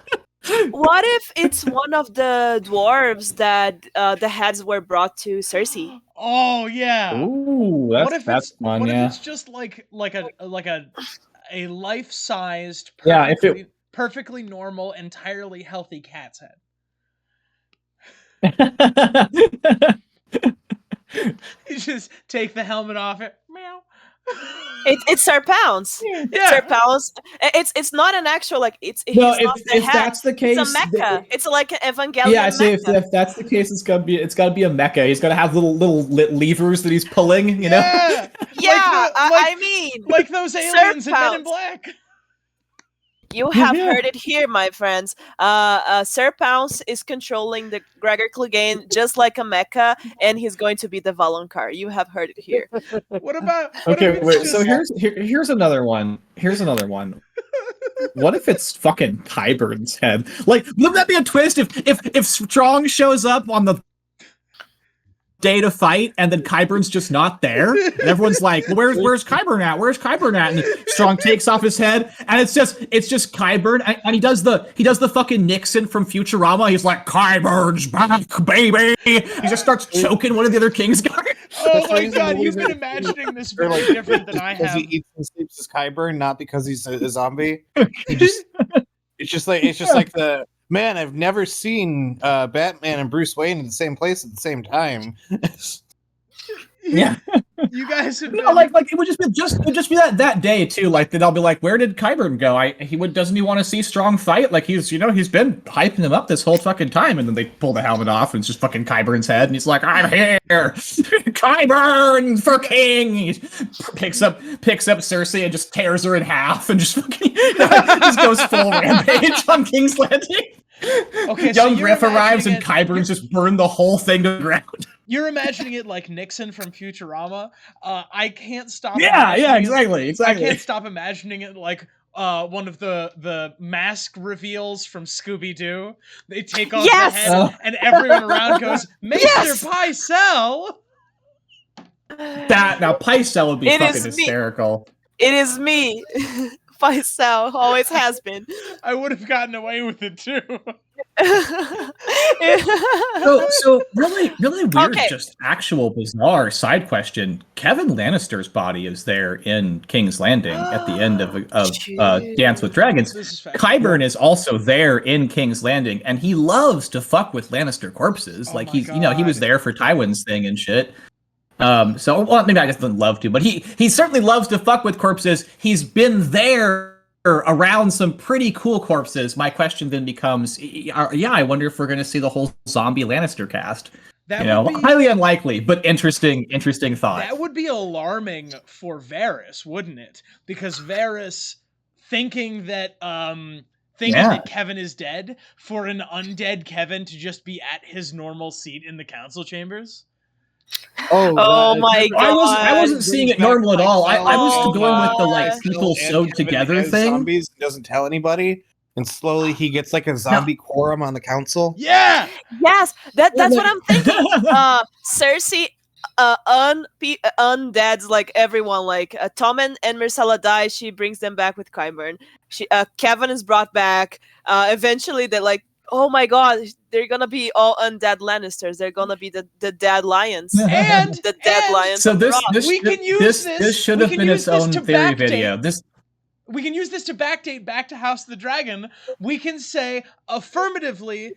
What if it's one of the dwarves that the heads were brought to Cersei? Oh yeah. Ooh, What if that's it's fun, what yeah. if it's just like a life-sized, Yeah, if it- perfectly normal, entirely healthy cat's head? You just take the helmet off it. Meow. It's Sir Pounce. Yeah. Sir Pounce. It's not an actual like it's No, he's not the if head. that's the case, It's a mecha. It's like an Evangelion yeah, so mecha. if that's the case, it's gotta be a mecha. He's gotta have little levers that he's pulling, you know? Yeah. Yeah, I mean, like those aliens in Men in Black. you have Yeah. heard it here, my friends. Sir Pounce is controlling the Gregor Clegane just like a mecha, and he's going to be the Valonqar. You have heard it here. What about Okay, if it's wait. just- So here's another one. What if it's fucking Qyburn's head? Like, wouldn't that be a twist if Strong shows up on the day to fight and then Qyburn's just not there? And everyone's like, well, where's Qyburn at? Where's Qyburn at? And Strong takes off his head and it's just Qyburn and he does the fucking Nixon from Futurama. He's like, Qyburn's back, baby. He just starts choking one of the other King's guards. Oh my god, you've been imagining this very different than I Because have. he eats and sleeps as Qyburn, not because he's a zombie. It's just like the man. I've never seen Batman and Bruce Wayne in the same place at the same time. Yeah. You guys have No, like it would just be that day too. Like that, I'll be like, where did Qyburn go? Doesn't he want to see Strong fight? Like he's been hyping him up this whole fucking time, and then they pull the helmet off, and it's just fucking Qyburn's head, and he's like, I'm here, Qyburn for king. He picks up Cersei and just tears her in half, and just fucking just goes full rampage on King's Landing. Okay, Young so Griff arrives, and Qyburn's just burned the whole thing to the ground. You're imagining it like Nixon from Futurama. I can't stop. Yeah, imagining exactly. I can't stop imagining it like one of the mask reveals from Scooby Doo. They take off the head, and everyone around goes, "Mr. Pycelle." Now Pycelle would be fucking hysterical. It is me. Pycelle always has been. I would have gotten away with it too. So really weird, just actual bizarre side question. Kevin Lannister's body is there in King's Landing at the end of Dance with Dragons. Qyburn is also there in King's Landing, and he loves to fuck with Lannister corpses. Like he was there for Tywin's thing and shit. Maybe I just didn't love to, but he certainly loves to fuck with corpses. He's been there around some pretty cool corpses. My question then becomes, I wonder if we're going to see the whole zombie Lannister cast. Highly unlikely, but interesting thought. That would be alarming for Varys, wouldn't it? Because Varys thinking that Kevin is dead, for an undead Kevin to just be at his normal seat in the council chambers. Oh my god! I wasn't seeing it normal at all. I was going with the like people sewed together thing. Zombies doesn't tell anybody, and slowly he gets like a zombie quorum on the council. Yeah. Yes, that's what I'm thinking. Cersei, undeads like everyone. Like Tommen and Myrcella die. She brings them back with Qyburn. Kevin is brought back. Eventually, they're like, oh my god, they're gonna be all undead Lannisters. They're gonna be the dead lions. And the dead lions. So this should have been its own theory video. We can use this to backdate back to House of the Dragon. We can say affirmatively,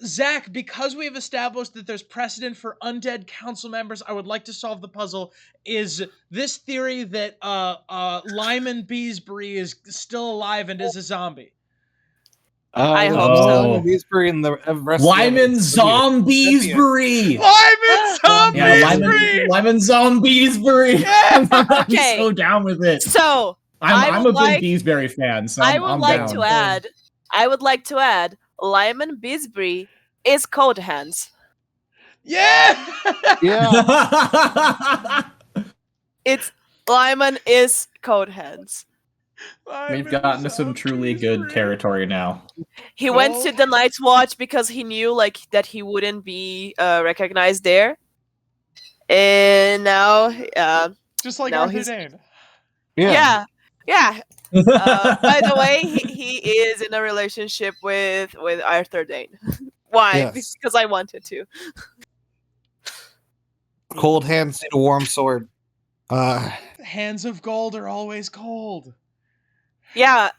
Zach, because we have established that there's precedent for undead council members, I would like to solve the puzzle. Is this theory that Lyman Beesbury is still alive and is a zombie? I there's hope no so. Lyman Beesbury in the rest Lyman of the evidence. Zombiesbury! Lyman Yeah, Zombiesbury! Lyman Zombiesbury! Yeah! I'm Okay. so down with it. So I'm a big Beesbury fan, so I would I'm like down. to add. I would like to add. Lyman Beesbury is Cold Hands. Yeah! Yeah. It's Lyman is Cold Hands. We've Lyman gotten to some truly good Zombiesbury. territory now. He went to Cold the Night's Watch because he knew like that he wouldn't be recognized there, and now, Just like now Arthur he's Dane. yeah. By the way, he is in a relationship with Arthur Dane. Why? Yes. Because I wanted to. Cold hands need a warm sword. Hands of gold are always cold. Yeah.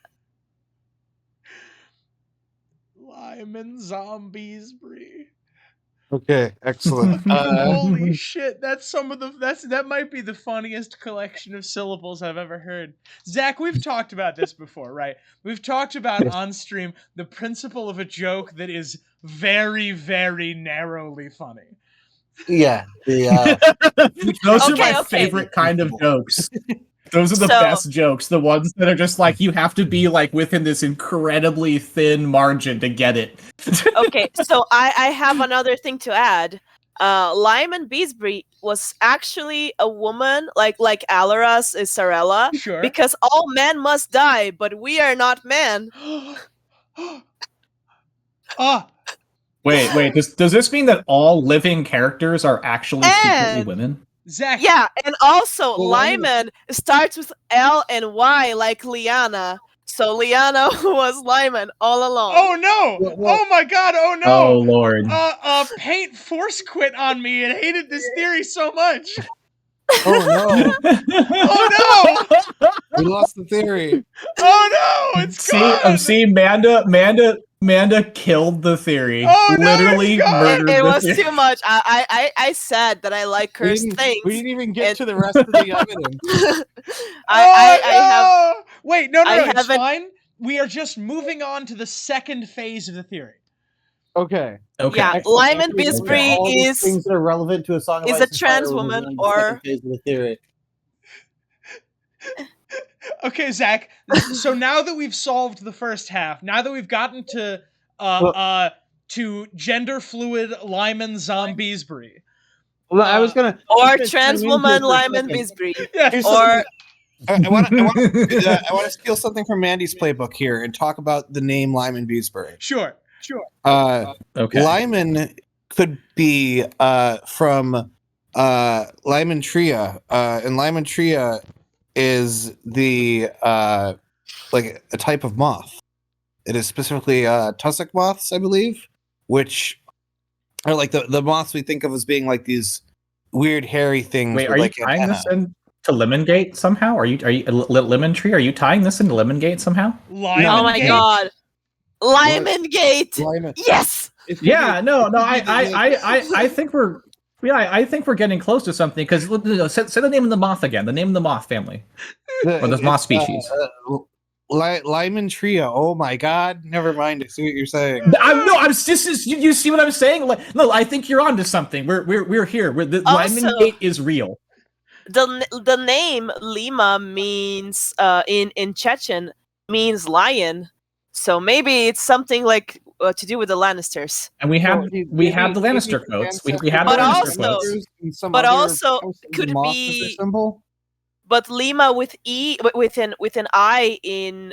Lyman Zombiesbury. Okay, excellent. Holy shit, that's that might be the funniest collection of syllables I've ever heard. Zach, we've talked about this before, right? We've talked about on stream the principle of a joke that is very, very narrowly funny. Yeah. Those are Okay, my okay. favorite kind of jokes. Those are the So- best jokes. The ones that are just like you have to be like within this incredibly thin margin to get it. Okay, so I have another thing to add. Lyman Beesbury was actually a woman, like Alaras is Sarella, Sure. because all men must die, but we are not men. Ah, Wait. Does this mean that all living characters are actually secretly And- women? Zach. Yeah, and also Well, Lyman starts with L and Y like Liana. So Liana was Lyman all along. Oh no! Well- Oh my god! Oh no! Oh lord. Paint force quit on me and hated this theory so much. Oh Oh no, we lost the theory. Oh no! It's gone. See, Manda killed the theory. Oh, no, Literally it's gone. murdered It the was theory. too much. I said that I like cursed things. We didn't even get to the rest of the evidence. I have. Oh, wait, no, I it's haven't- fine. We are just moving on to the second phase of the theory. Okay. Okay. Yeah, Excellent. Lyman After we get to Beesbury all these is things that are relevant to a song of is Ice a and Fire, trans we're woman moving on to the or- second phase of the theory. Okay, Zach. So now that we've solved the first half, now that we've gotten to gender fluid Lyman Zombiesbury. Well, I was gonna or just trans chime in woman here for a Lyman second. Bisbee. Yeah. Here's Or I want to steal something from Mandy's playbook here and talk about the name Lyman Beesbury. Sure. Okay. Lyman could be from Lyman Tria, and Lyman Tria is the like a type of moth. It is specifically tussock moths, I believe, which are like the moths we think of as being like these weird hairy things. Wait, with, are like, you tying antenna. this into Lemon Gate somehow? Are you Lemon Tree? Are you tying this into Lemon Gate somehow? Lyman oh my Gate. god, Lyman Gate. Lyman. Yes. Yeah, no. I think we're I think we're getting close to something because say the name of the moth again. The name of the moth family or the moth species. Lyman Tria. Oh my god! Never mind. I see what you're saying. You see what I'm saying? Like, no, I think you're onto something. We're here. The Lyman Also- Gate is real. The name Lima means in Chechen means lion, so maybe it's something like to do with the Lannisters. And we have Well, we have the maybe Lannister his quotes. We ancestors have the But Lannister also- quotes. and some but other also houses could and moths as their be- symbol. But Lima with with an I in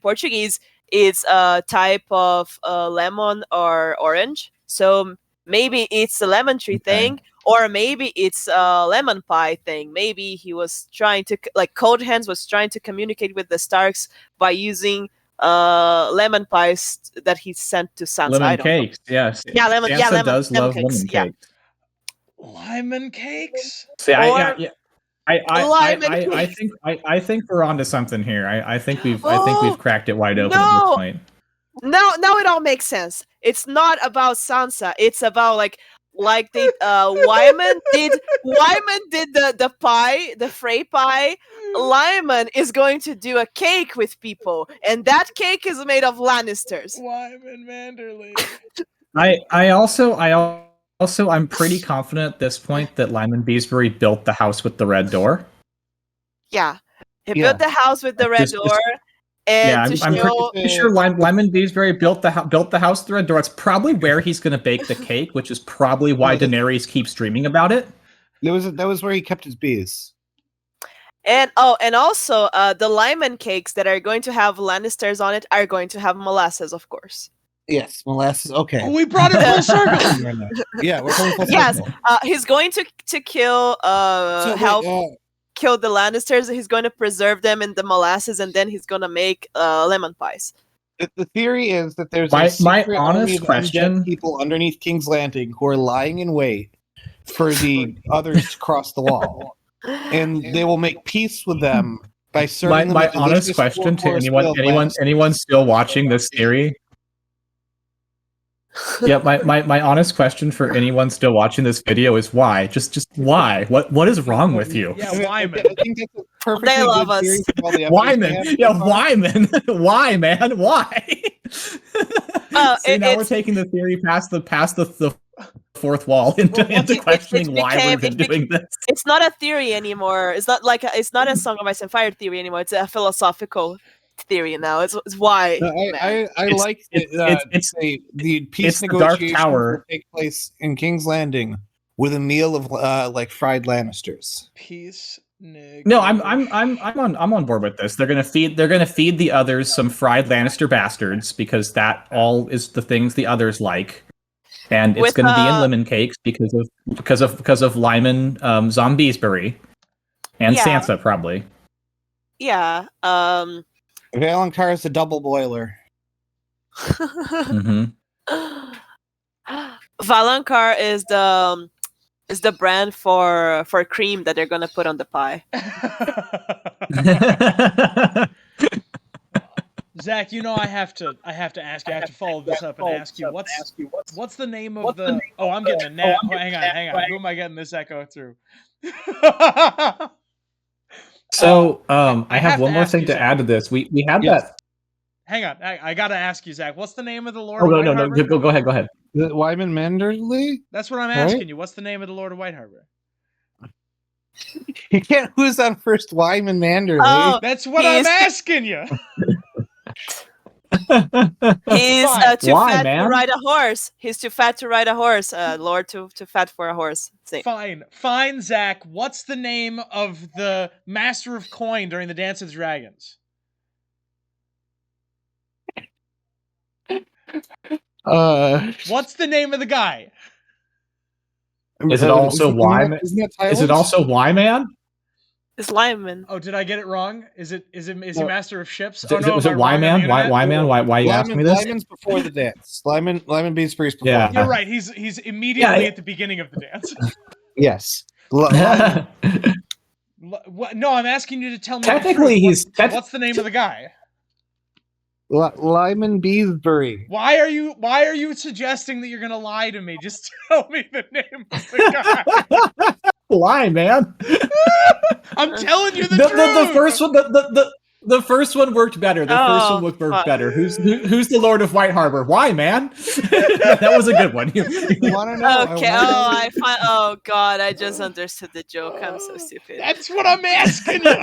Portuguese is a type of lemon or orange. So maybe it's a lemon tree Okay. thing, or maybe it's a lemon pie thing. Maybe he was trying to Cold Hands was trying to communicate with the Starks by using lemon pies that he sent to Sansa. I Lemon don't know. cakes, yes. Yeah, lemon. Yeah, Sansa lemon. does lemon love cakes. lemon Yeah. cakes. Lyman cakes? See, Or- I think we're onto something here. I think we've cracked it wide open at No! this point. Now it all makes sense. It's not about Sansa. It's about like they Wyman did the pie, the Frey pie. Lyman is going to do a cake with people, and that cake is made of Lannisters. Wyman Manderley. I'm pretty confident at this point that Lyman Beesbury built the house with the red door. Yeah, he built the house with the red door. And I'm pretty sure Lyman Beesbury built the house with the red door. It's probably where he's going to bake the cake, which is probably why Daenerys keeps dreaming about it. That was where he kept his bees. And also the Lyman cakes that are going to have Lannisters on it are going to have molasses, of course. Yes, molasses. Okay. Oh, we brought it full circle. Yeah, we're coming full circle. Yes, he's going to kill kill the Lannisters. He's going to preserve them in the molasses, and then he's going to make lemon pies. The theory is that there's my honest question: people underneath King's Landing who are lying in wait for the others to cross the wall, and they will make peace with them by serving them. My honest question to anyone still watching this theory. Yeah, my honest question for anyone still watching this video is why? Just why? What is wrong with you? Yeah, Wyman. I think that's a perfectly They love good us. theory for all the Wyman. evidence Yeah, we have. Wyman. Why, man? Why? See, now we're it's- taking the theory past the fourth wall into questioning why we've been doing this. It's not a theory anymore. It's not like it's not a Song of Ice and Fire theory anymore. It's a philosophical theory now. It's why. No, I like the peace it's the Dark negotiations Tower. will take place in King's Landing with a meal of like fried Lannisters. Peace. No, I'm on board with this. They're gonna feed the others some fried Lannister bastards because that all is the things the others like, and it's gonna be in lemon cakes because of Lyman Zombiesbury and Sansa probably. Yeah. Valonqar is a double boiler. Mm-hmm. Valonqar is the brand for cream that they're gonna put on the pie. Zach, you know I have to ask you. I have to follow this up and ask you what's the name of the? Oh, I'm getting a nap. Hang on. Who am I getting this echo through? So, I have have one to more ask thing you to something. add to this. We had Yes. that. Hang on, I gotta ask you, Zach. What's the name of the Lord? Oh of no, White Harbor? go ahead. Is it Wyman Manderley? That's what I'm Right? asking you. What's the name of the Lord of White Harbor? You can't lose on first Wyman Manderley. Oh, That's what I'm He's- asking you. he's Fine. too Why, fat man? to ride a horse. He's too fat to ride a horse. Lord too fat for a horse. See. Fine, Zach. What's the name of the Master of Coin during the Dance of the Dragons? What's the name of the guy? Is it also Wyman? Isn't that Is it also Wyman? It's Lyman. Oh, did I get it wrong? Is he Master of Ships? Is Oh it no, am I wrong on the Wyman? internet? Wyman? Why are you asking me this? Lyman's before the dance. Lyman Beesbury's before. Yeah. You're right. He's immediately at the beginning of the dance. Yes. No, I'm asking you to tell me. Technically, what's the name of the guy? Lyman Beesbury. Why are you suggesting that you're gonna lie to me? Just tell me the name of the guy. Why, man? I'm telling you the The truth. first one, the first one worked better. The first one worked fuck. better. Who's the Lord of White Harbor? Why, man? That was a good one. You want to know? Okay. Oh God, I just understood the joke. I'm so stupid. That's what I'm asking you.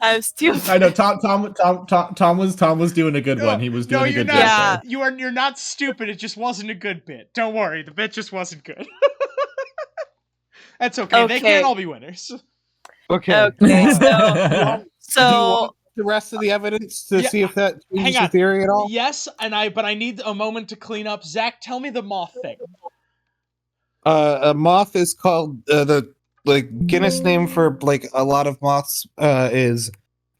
I'm stupid. I know Tom was doing a good one. He was doing a you're good not. bit Yeah. there. You're not stupid. It just wasn't a good bit. Don't worry. The bit just wasn't good. That's okay. They Okay. can't all be winners. Okay. Okay. Do you So want the rest of the evidence to Yeah, see if that hang changes on. your theory at all? Yes, but I need a moment to clean up. Zach, tell me the moth thing. A moth is called the Guinness name for like a lot of moths is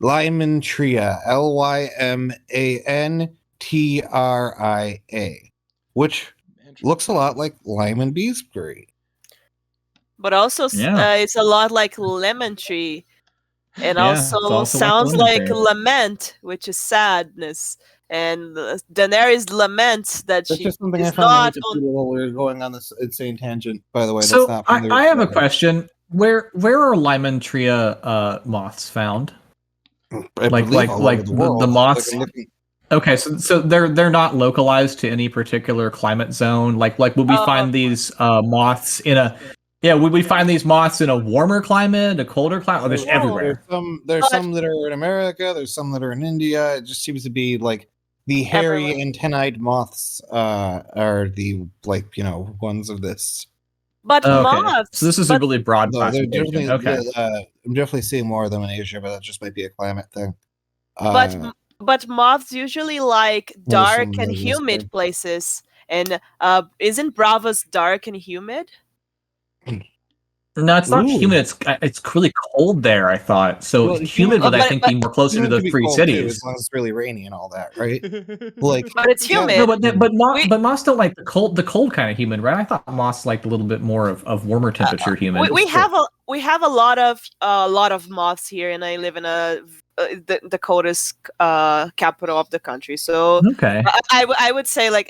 Lymantria, LymanTria, which looks a lot like Lyman Beesbury. but also Yeah. it's a lot like lemon tree, and Yeah, it's also also like sounds lemon like tree. lament, which is sadness, and Daenerys laments that That's she just something I is found not really on. cool while we were going on this insane tangent. By the way, that's So not from the I have a original. question. Where are Lymantria moths found? I believe all over the world. the moths. Like, I'm looking- Okay, so they're not localized to any particular climate zone. Like would we find these moths in a would we find these moths in a warmer climate, a colder climate? Oh, there's No. everywhere. There's But- some that are in America. There's some that are in India. It just seems to be like the hairy Everywhere. antennaed moths are the ones of this. But Oh, okay. moths. So this is a really broad Though they're classification. definitely, Okay. I'm definitely seeing more of them in Asia, but that just might be a climate thing. But moths usually like Well, there's dark some and that is humid there. places. And isn't Bravos dark and humid? No, it's not Ooh. humid. It's really cold there. I thought so. Well, Humid would I but- think be more closer to Humid the can be three cold, too, cities. as long as it's really rainy and all that, right? Like, But it's yeah, humid. No, but We- moths don't like the cold kind of humid, right? I thought moths liked a little bit more of warmer temperature humid. we have a lot of moths here, and I live in the coldest capital of the country. So Okay. I would say like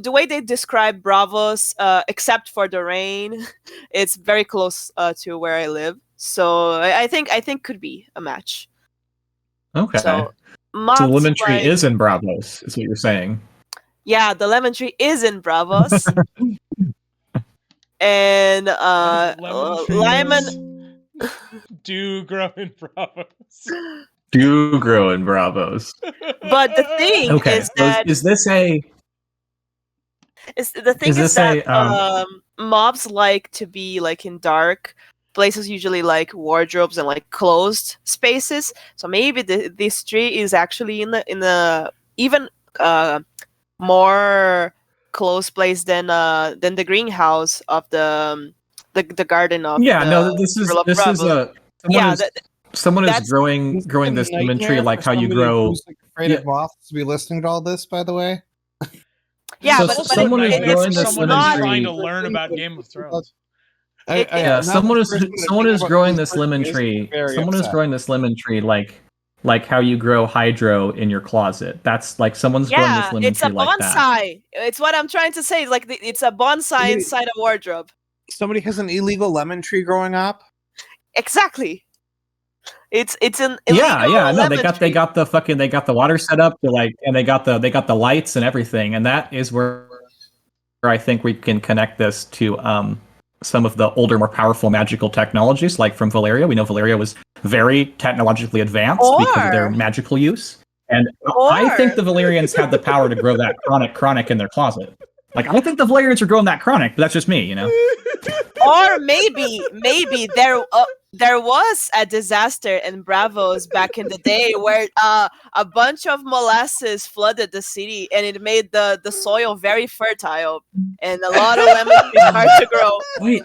the way they describe Bravos, except for the rain, it's very close to where I live. So I think could be a match. Okay. So So moths, the lemon tree like- is in Bravos, is what you're saying. yeah, the lemon tree is in Bravos. And Lyman do grow in Bravos. Do grow in Bravos. but the thing Okay. is So that is this a is this that a, mobs like to be like in dark places, usually like wardrobes and like closed spaces. So maybe this tree is actually in the even more closed place than the greenhouse of the garden of no? This is Girl of a someone Yeah, is someone is that's- growing It's growing a this lemon tree nightmare like for how you somebody grow. who's, like, afraid of moths to be listening to all this, by the way. Yeah, So but someone is growing it's this someone lemon who's tree. trying to learn about Game of Thrones. Yeah, someone is growing this lemon tree. Someone is growing this lemon tree like how you grow hydro in your closet. That's like someone's growing this lemon it's a tree like that. bonsai. It's what I'm trying to say. Like it's a bonsai inside a wardrobe. Somebody has an illegal lemon tree growing up. Exactly. It's an illegal Yeah. No, lemon they tree. got the water set up. And they got the lights and everything. And that is where I think we can connect this to some of the older, more powerful magical technologies, like from Valeria. We know Valeria was very technologically advanced because of their magical use. And I think the Valerians had the power to grow that chronic in their closet. Like, I think the Valerians are growing that chronic, but that's just me, Or maybe there was a disaster in Bravos back in the day where a bunch of molasses flooded the city and it made the soil very fertile and a lot of lemon trees hard to grow. Wait.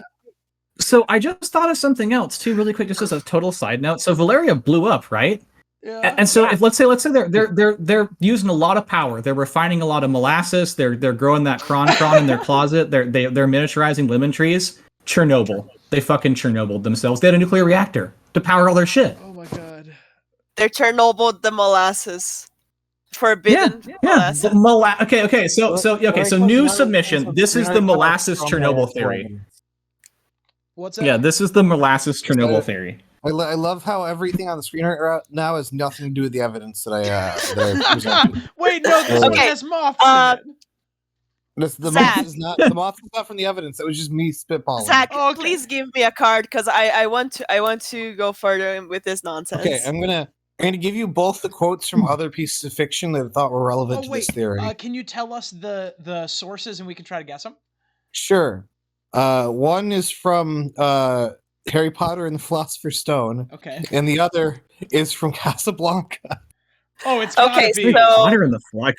So I just thought of something else too, really quick, just as a total side note. So Valeria blew up, right? Yeah. And so if let's say they're using a lot of power, they're refining a lot of molasses, they're growing that cron in their closet, they're miniaturizing lemon trees. Chernobyl. They fucking Chernobyl themselves. They had a nuclear reactor to power all their shit. Oh my god. They're Chernobyl the molasses. Forbidden molasses. Okay. So new submission. This is the molasses Chernobyl theory. What's that? Yeah, this is the molasses Chernobyl theory. I love how everything on the screen right now has nothing to do with the evidence that I presented. Wait, no, this one Okay, has moths in it. The Zach. moth is not from the evidence. That was just me spitballing. Zach, Oh, okay. please give me a card because I want to go further with this nonsense. Okay, I'm gonna give you both the quotes from other pieces of fiction that I thought were relevant Oh to wait, this theory. can you tell us the sources and we can try to guess them? Sure. One is from Harry Potter and the Philosopher's Stone, Okay. and the other is from Casablanca. Oh, it's gotta Okay, be. so- Potter in the like.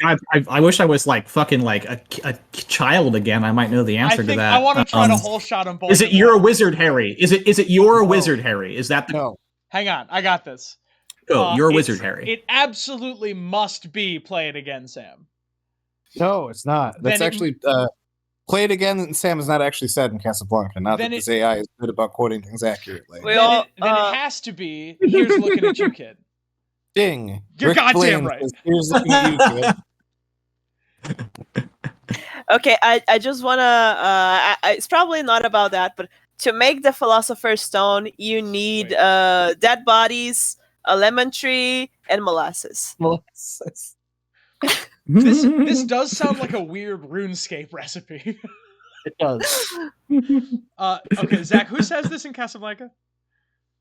I wish I was like fucking like a child again. I might know the I answer to think that. I want to try to whole shot them both. Is it at you're a once. wizard, Harry? Is it you're a No. wizard, Harry? Is that the No, Hang on, I got this. go? You're a wizard, It's- Harry. It absolutely must be Play It Again, Sam. no, it's not. That's Then it- actually Play It Again, and Sam is not actually said in Casablanca. Not Then that this AI is good about quoting things accurately. We Then, all- it has to be. Here's looking at you, kid. Ding. You're Rick goddamn Blaine right. says, "Here's looking at you, kid." Okay, I just wanna. It's probably not about that, but to make the Philosopher's Stone, you need dead bodies, a lemon tree, and molasses. This does sound like a weird RuneScape recipe. It does. Okay, Zach, who says this in Casablanca?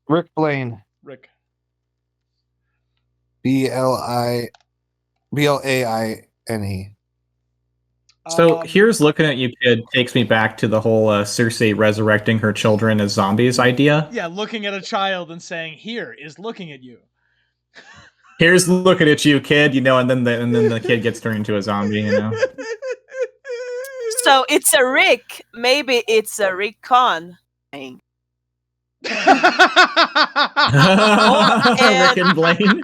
Rick Blaine. Rick. BLAINE. So here's looking at you, kid. Takes me back to the whole Cersei resurrecting her children as zombies idea. Yeah, looking at a child and saying, "Here is looking at you." Here's looking at you, kid. You know, and then the kid gets turned into a zombie. You know. So it's a Rick. Maybe it's a Rick Con thing. Rick and Blaine.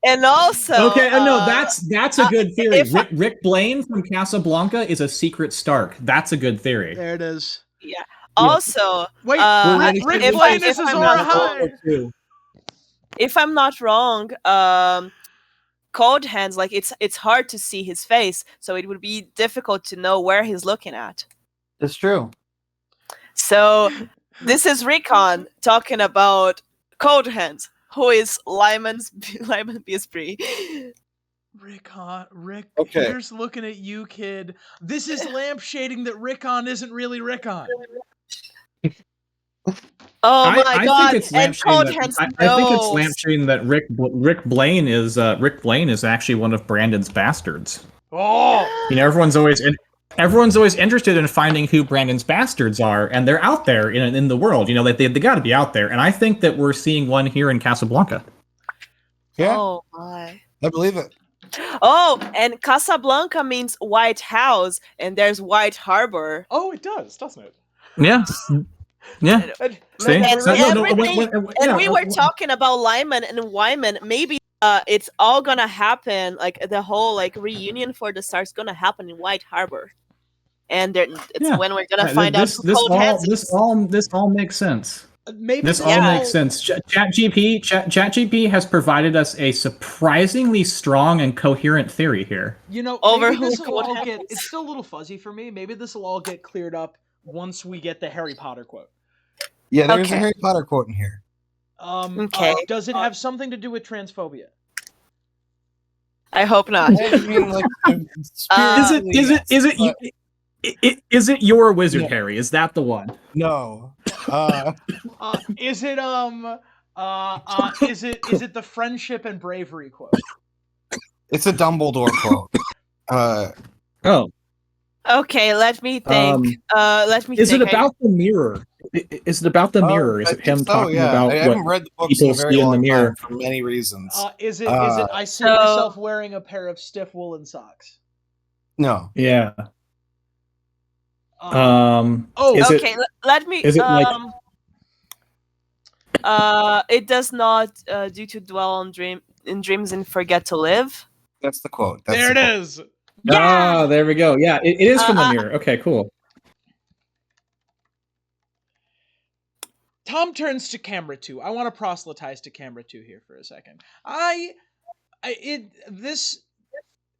And also, Okay, no, that's a good theory. if I- Rick Blaine from Casablanca is a secret Stark. That's a good theory. There it is. yeah. Also, Wait, Rick if Blaine I- is if I'm Azor not Ahai. if I'm not wrong, Cold Hands, like it's hard to see his face, so it would be difficult to know where he's looking at. That's true. So this is Recon talking about Cold Hands, who is Lyman Beesbury. Rick, Okay. here's looking at you, kid. This is lampshading that Rickon isn't really Rickon. Oh my I god! think it's And Cold lampshading Hands that, I think it's knows. lampshading that Rick Blaine is actually one of Brandon's bastards. Oh, You know, everyone's always interested in finding who Brandon's bastards are, and they're out there in the world. You know, they got to be out there, and I think that we're seeing one here in Casablanca. Yeah, Oh my. I believe it. Oh, and Casablanca means White House, and there's White Harbor. oh, it does, doesn't it? Yeah, yeah. See? And So- no, no, everything- when- And yeah, we were talking about Lyman and Wyman. Maybe it's all gonna happen. Like the whole like reunion for the Stars gonna happen in White Harbor, and it's Yeah. when we're gonna Yeah, find out who Cold Hands is. this all makes sense. Maybe This all Yeah. makes sense. ChatGPT has provided us a surprisingly strong and coherent theory here. You know, Over maybe who this will Cold all Hands get. is. It's still a little fuzzy for me. Maybe this will all get cleared up once we get the Harry Potter quote. Yeah, there's Okay. a Harry Potter quote in here. Okay. Does it have something to do with transphobia? I hope not. I mean, like, Is it your wizard, Yeah. Harry? Is that the one? no. Is it is it the friendship and bravery quote? It's a Dumbledore quote. Oh, Okay, let me think. Let me is think. it about the mirror? Is it about the mirror? Is I it think him so, talking yeah. about I haven't what? read the books in a people very see in the long mirror? time for many reasons. Is it I see So- myself wearing a pair of stiff woolen socks? No. Yeah. Oh, Is Okay, it? let me. is it like- It does not due to dwell on dreams and forget to live. That's the quote. That's there it the quote. is. Ah, there we go. Yeah, it is from the Uh, mirror. Okay, cool. Tom turns to camera 2. I want to proselytize to camera 2 here for a second.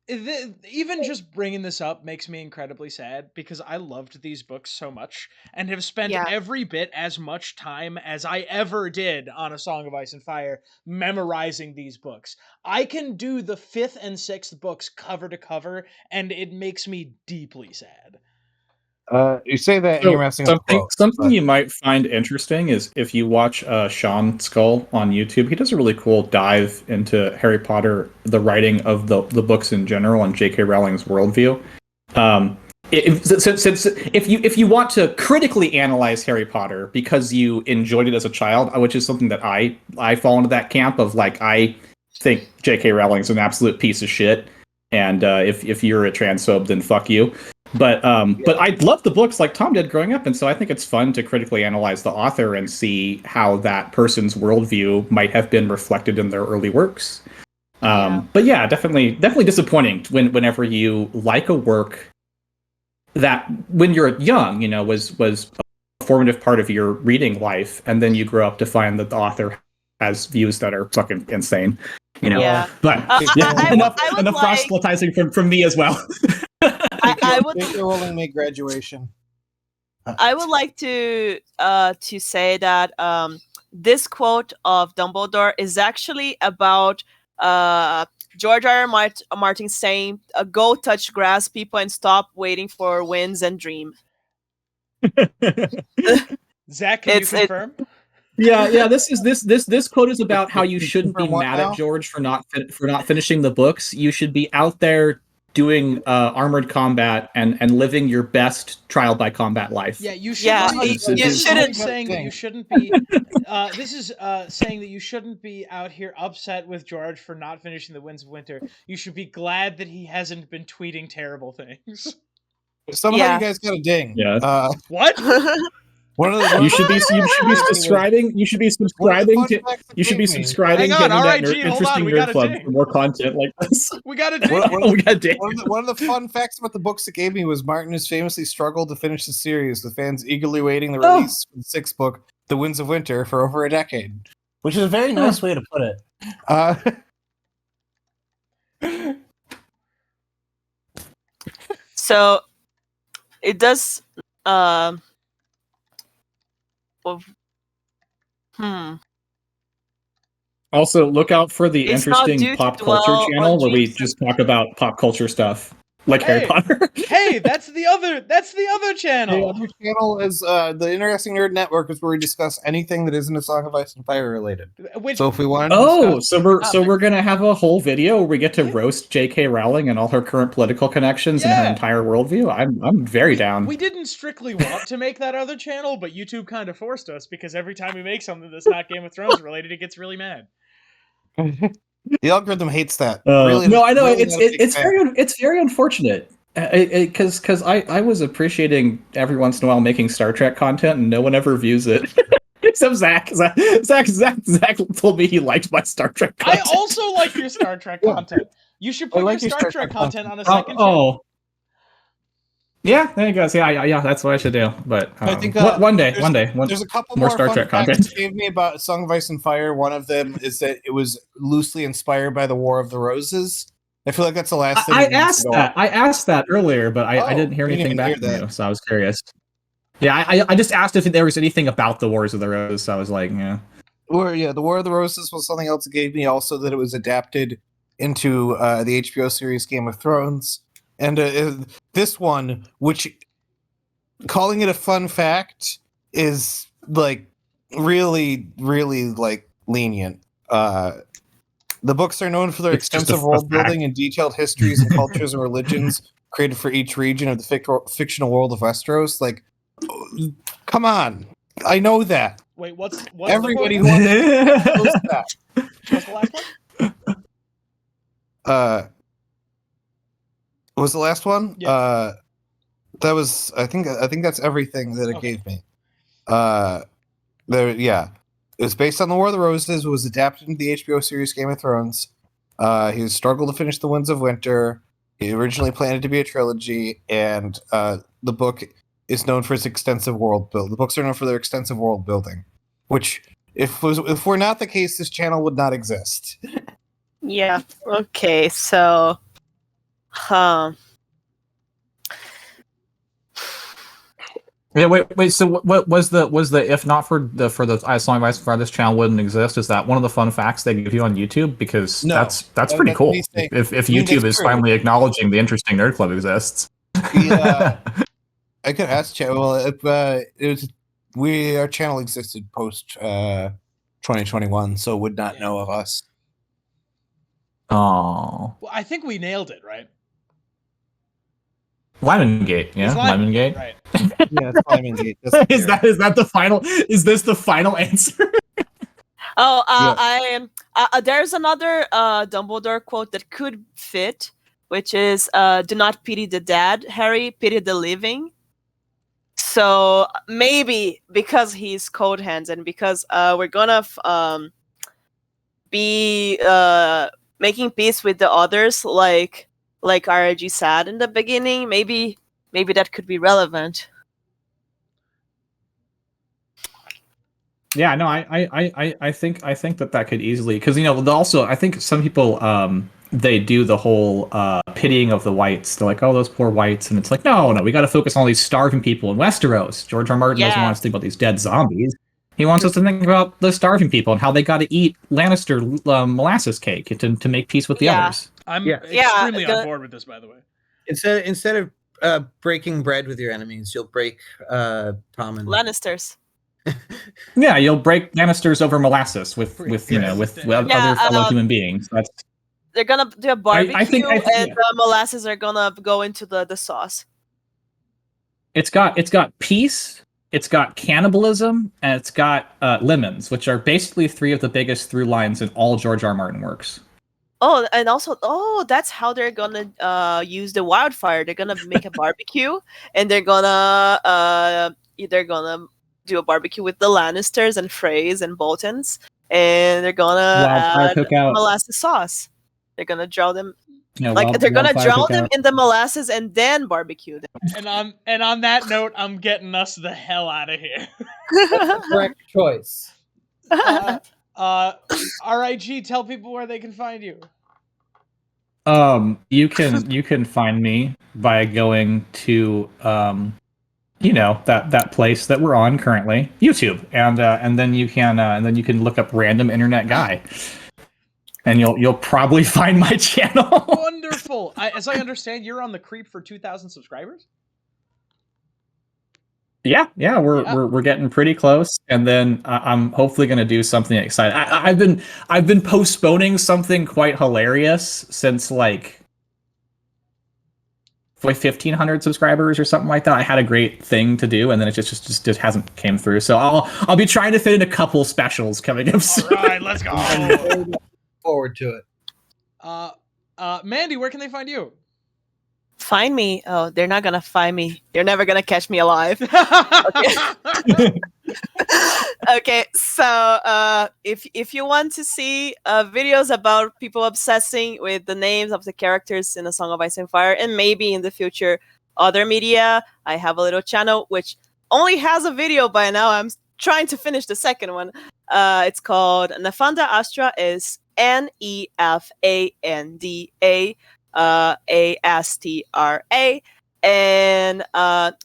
Even just bringing this up makes me incredibly sad because I loved these books so much and have spent Yeah. every bit as much time as I ever did on A Song of Ice and Fire memorizing these books. I can do the 5th and 6th books cover to cover, and it makes me deeply sad. You say that and So, you're messing up the quote. something but- you might find interesting is if you watch Sean Skull on YouTube, he does a really cool dive into Harry Potter, the writing of the books in general, and J.K. Rowling's worldview. If you want to critically analyze Harry Potter because you enjoyed it as a child, which is something that I fall into that camp of, like, I think J.K. Rowling's an absolute piece of shit, and if you're a transphobe, then fuck you. But I loved the books like Tom did growing up, and so I think it's fun to critically analyze the author and see how that person's worldview might have been reflected in their early works. But yeah, definitely disappointing whenever you like a work that when you're young, you know, was a formative part of your reading life, and then you grow up to find that the author has views that are fucking insane. You know, Yeah. but enough I would enough like- proselytizing from me as well. I would J.K. Rowling made graduation. I would like to say that this quote of Dumbledore is actually about George Martin saying, "Go touch grass, people, and stop waiting for winds and dream." Zach, can you confirm? Yeah. This quote is about how you shouldn't be From what mad now? at George for not finishing the books. You should be out there doing armored combat and living your best trial by combat life. Yeah, you shouldn't Yeah, be. you This is shouldn't- saying that you shouldn't be. This is saying that you shouldn't be out here upset with George for not finishing the Winds of Winter. You should be glad that he hasn't been tweeting terrible things. Somehow Yeah. you guys got a ding. Yeah. What? One of the You should be subscribing. You should be subscribing to. You should be subscribing Hang to on, all right, Internet Gene, hold on, Interesting we Nerd got a Club ding. for more content like this. We got a ding. We got a ding. one of the fun facts about the books it gave me was Martin has famously struggled to finish the series, with fans eagerly waiting the release of the sixth book, The Winds of Winter, for over a decade. Which is a very nice way to put it. So it does. Also, look out for the It's not due interesting to pop dwell culture on channel where we James- just talk about pop culture stuff, like Harry Hey. Potter. Hey, that's the other The channel. other channel is the Interesting Nerd Network, is where we discuss anything that isn't a Song of Ice and Fire related. Which So if we wanted to Oh, discuss, so we're gonna have a whole video where we get to roast J.K. Rowling and all her current political connections and her Yeah. entire worldview. I'm very down. we didn't strictly want to make that other channel, but YouTube kind of forced us because every time we make something that's not Game of Thrones related, it gets really mad. the algorithm hates that. No, I know really it's not a big fan. it's very unfortunate because I was appreciating every once in a while making Star Trek content and no one ever views it except Zach. Zach told me he liked my Star Trek I content. also like your Star Trek content. You should put like your your Star Trek content on a second channel. Yeah, there you go. Yeah, that's what I should do. But I think one day, there's a couple more more Star fun Trek facts content. it gave me about Song of Ice and Fire. One of them is that it was loosely inspired by the War of the Roses. I feel like that's the last thing I that needs to asked go that. up. I asked that earlier, but I didn't hear you didn't anything even back hear from that. you, so I was curious. Yeah, I just asked if there was anything about the Wars of the Rose. So I was like, yeah. The War of the Roses was something else it gave me. Also, that it was adapted into the HBO series Game of Thrones, and this one, which calling it a fun fact is like really, really like lenient. The books are known for their It's just extensive a world fact. building and detailed histories and cultures and religions created for each region of the fictional world of Westeros. Like, come on, I know that. Wait, what's Everybody the who quote? knows that. What's the last one? Was the last one? Yeah. That was I think that's everything that it Okay. gave me. It was based on the War of the Roses. It was adapted into the HBO series Game of Thrones. He struggled to finish the Winds of Winter. He originally planned it to be a trilogy, and the book is known for its extensive world build. The books are known for their extensive world building, which if were not the case, this channel would not exist. Yeah. Okay. So, Yeah, wait. So what was the if not for the Song of Ice and Fire, this channel wouldn't exist? Is that one of the fun facts they give you on YouTube? Because No. that's That's pretty what cool. he's saying. If I mean, YouTube that's is true. finally acknowledging the Interesting Nerd Club exists. Yeah. I could ask Chat. Well, if our channel existed post 2021, so would not know of us. Oh, Well, I think we nailed it, right? Limongate, yeah, It's Limongate. Right. Yeah, it's Simon Gate. Is that the final? Is this the final answer? There's another Dumbledore quote that could fit, which is, "Do not pity the dead, Harry. Pity the living." So maybe because he's cold hands and because we're gonna be making peace with the others, like RG said in the beginning, maybe that could be relevant. Yeah, no, I think that could easily, because also I think some people they do the whole pitying of the whites. They're like, oh, those poor whites, and it's like, no, we got to focus on all these starving people in Westeros. George R. Martin doesn't want us to think about these dead zombies. He wants us to think about the starving people and how they got to eat Lannister molasses cake to make peace with the others. I'm Yeah. extremely on board with this, by the way. Instead of breaking bread with your enemies, you'll break Tom and Lannisters. Yeah, you'll break Lannisters over molasses with Yeah. other fellow human beings. They're gonna do a barbecue, I think, and yeah. the molasses are gonna go into the sauce. It's got peace, it's got cannibalism, and it's got lemons, which are basically three of the biggest through lines in all George R. Martin works. Oh, and also, that's how they're gonna use the wildfire. They're gonna make a barbecue, and they're gonna do a barbecue with the Lannisters and Freys and Boltons, and they're gonna Wildfire add cookout. molasses sauce. They're gonna drown them, Yeah, they're gonna wildfire drown them cookout. in the molasses and then barbecue them. And on that note, I'm getting us the hell out of here. correct choice. RIG, tell people where they can find you. You can find me by going to that place that we're on currently, YouTube, and then you can look up random internet guy, and you'll probably find my channel. Wonderful. As I understand, you're on the creep for 2,000 subscribers. Yeah, we're getting pretty close, and then I'm hopefully going to do something exciting. I've been postponing something quite hilarious since like 1,500 subscribers or something like that. I had a great thing to do, and then it just hasn't came through. So I'll be trying to fit in a couple specials coming up soon. All right, let's go. Forward to it. Mandy, where can they find you? Find me. Oh, they're not gonna find me. You're never gonna catch me alive. Okay, so if you want to see videos about people obsessing with the names of the characters in A Song of Ice and Fire, and maybe in the future other media, I have a little channel which only has a video by now. I'm trying to finish the second one. It's called Nefanda Astra, is NEFANDA ASTRA, and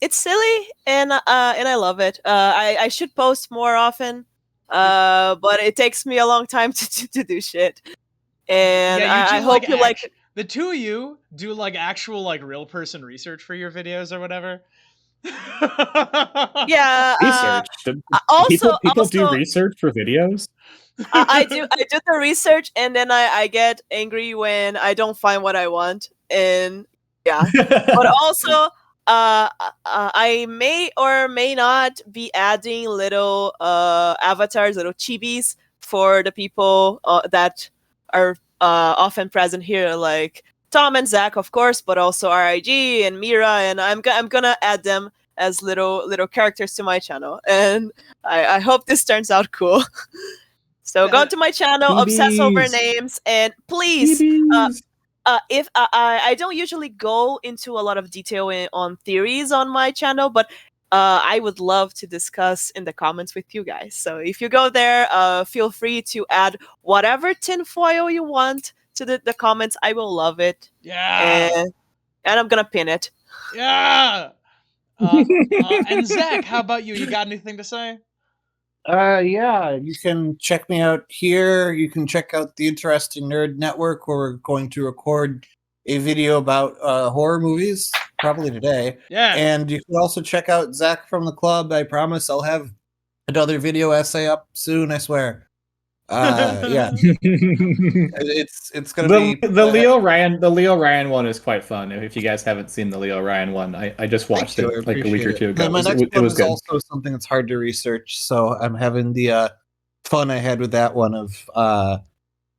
it's silly, and I love it. I should post more often, but it takes me a long time to do shit. And Yeah, I hope you like it. The two of you do like actual like real person research for your videos or whatever. Yeah. Research. Also, people do research for videos. I do the research, and then I get angry when I don't find what I want, and yeah. But also, I may or may not be adding little avatars, little chibis for the people that are often present here, like Tom and Zach, of course, but also RIG and Mira, and I'm gonna add them as little characters to my channel, and I hope this turns out cool. So go to my channel, obsess over names, and please, if I don't usually go into a lot of detail on theories on my channel, but I would love to discuss in the comments with you guys. So if you go there, feel free to add whatever tinfoil you want to the comments. I will love it. Yeah. And I'm gonna pin it. Yeah. And Zach, how about you? You got anything to say? Yeah, you can check me out here. You can check out the Interesting Nerd Network, where we're going to record a video about horror movies, probably today. Yeah. And you can also check out Zach from the club. I promise I'll have another video essay up soon, I swear. Yeah. It's gonna be the Leo Ryan one is quite fun. If you guys haven't seen the Leo Ryan one, I just watched it like a week or two ago. My next it one was is good. also something that's hard to research, so I'm having the fun I had with that one of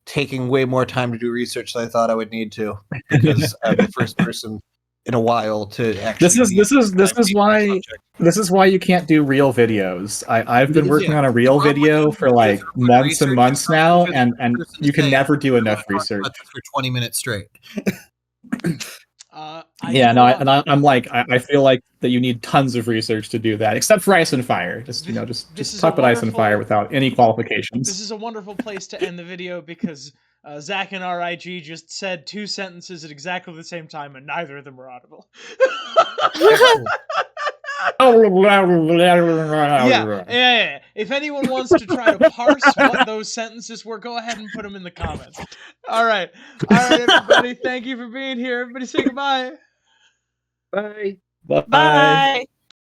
taking way more time to do research than I thought I would need to, because I'm the first person in a while to actually. This is why you can't do real videos. I've been working on a real video for like months and months now, and you can never do enough research for 20 minutes straight. I'm like, I feel like that you need tons of research to do that, except for Ice and Fire. Just this talk is a about Ice and Fire wonderful- without any qualifications. This is a wonderful place to end the video because Zach and RIG just said 2 sentences at exactly the same time, and neither of them were audible. Yeah. If anyone wants to try to parse what those sentences were, go ahead and put them in the comments. All right, everybody. Thank you for being here. Everybody say goodbye. Bye. Bye. Bye.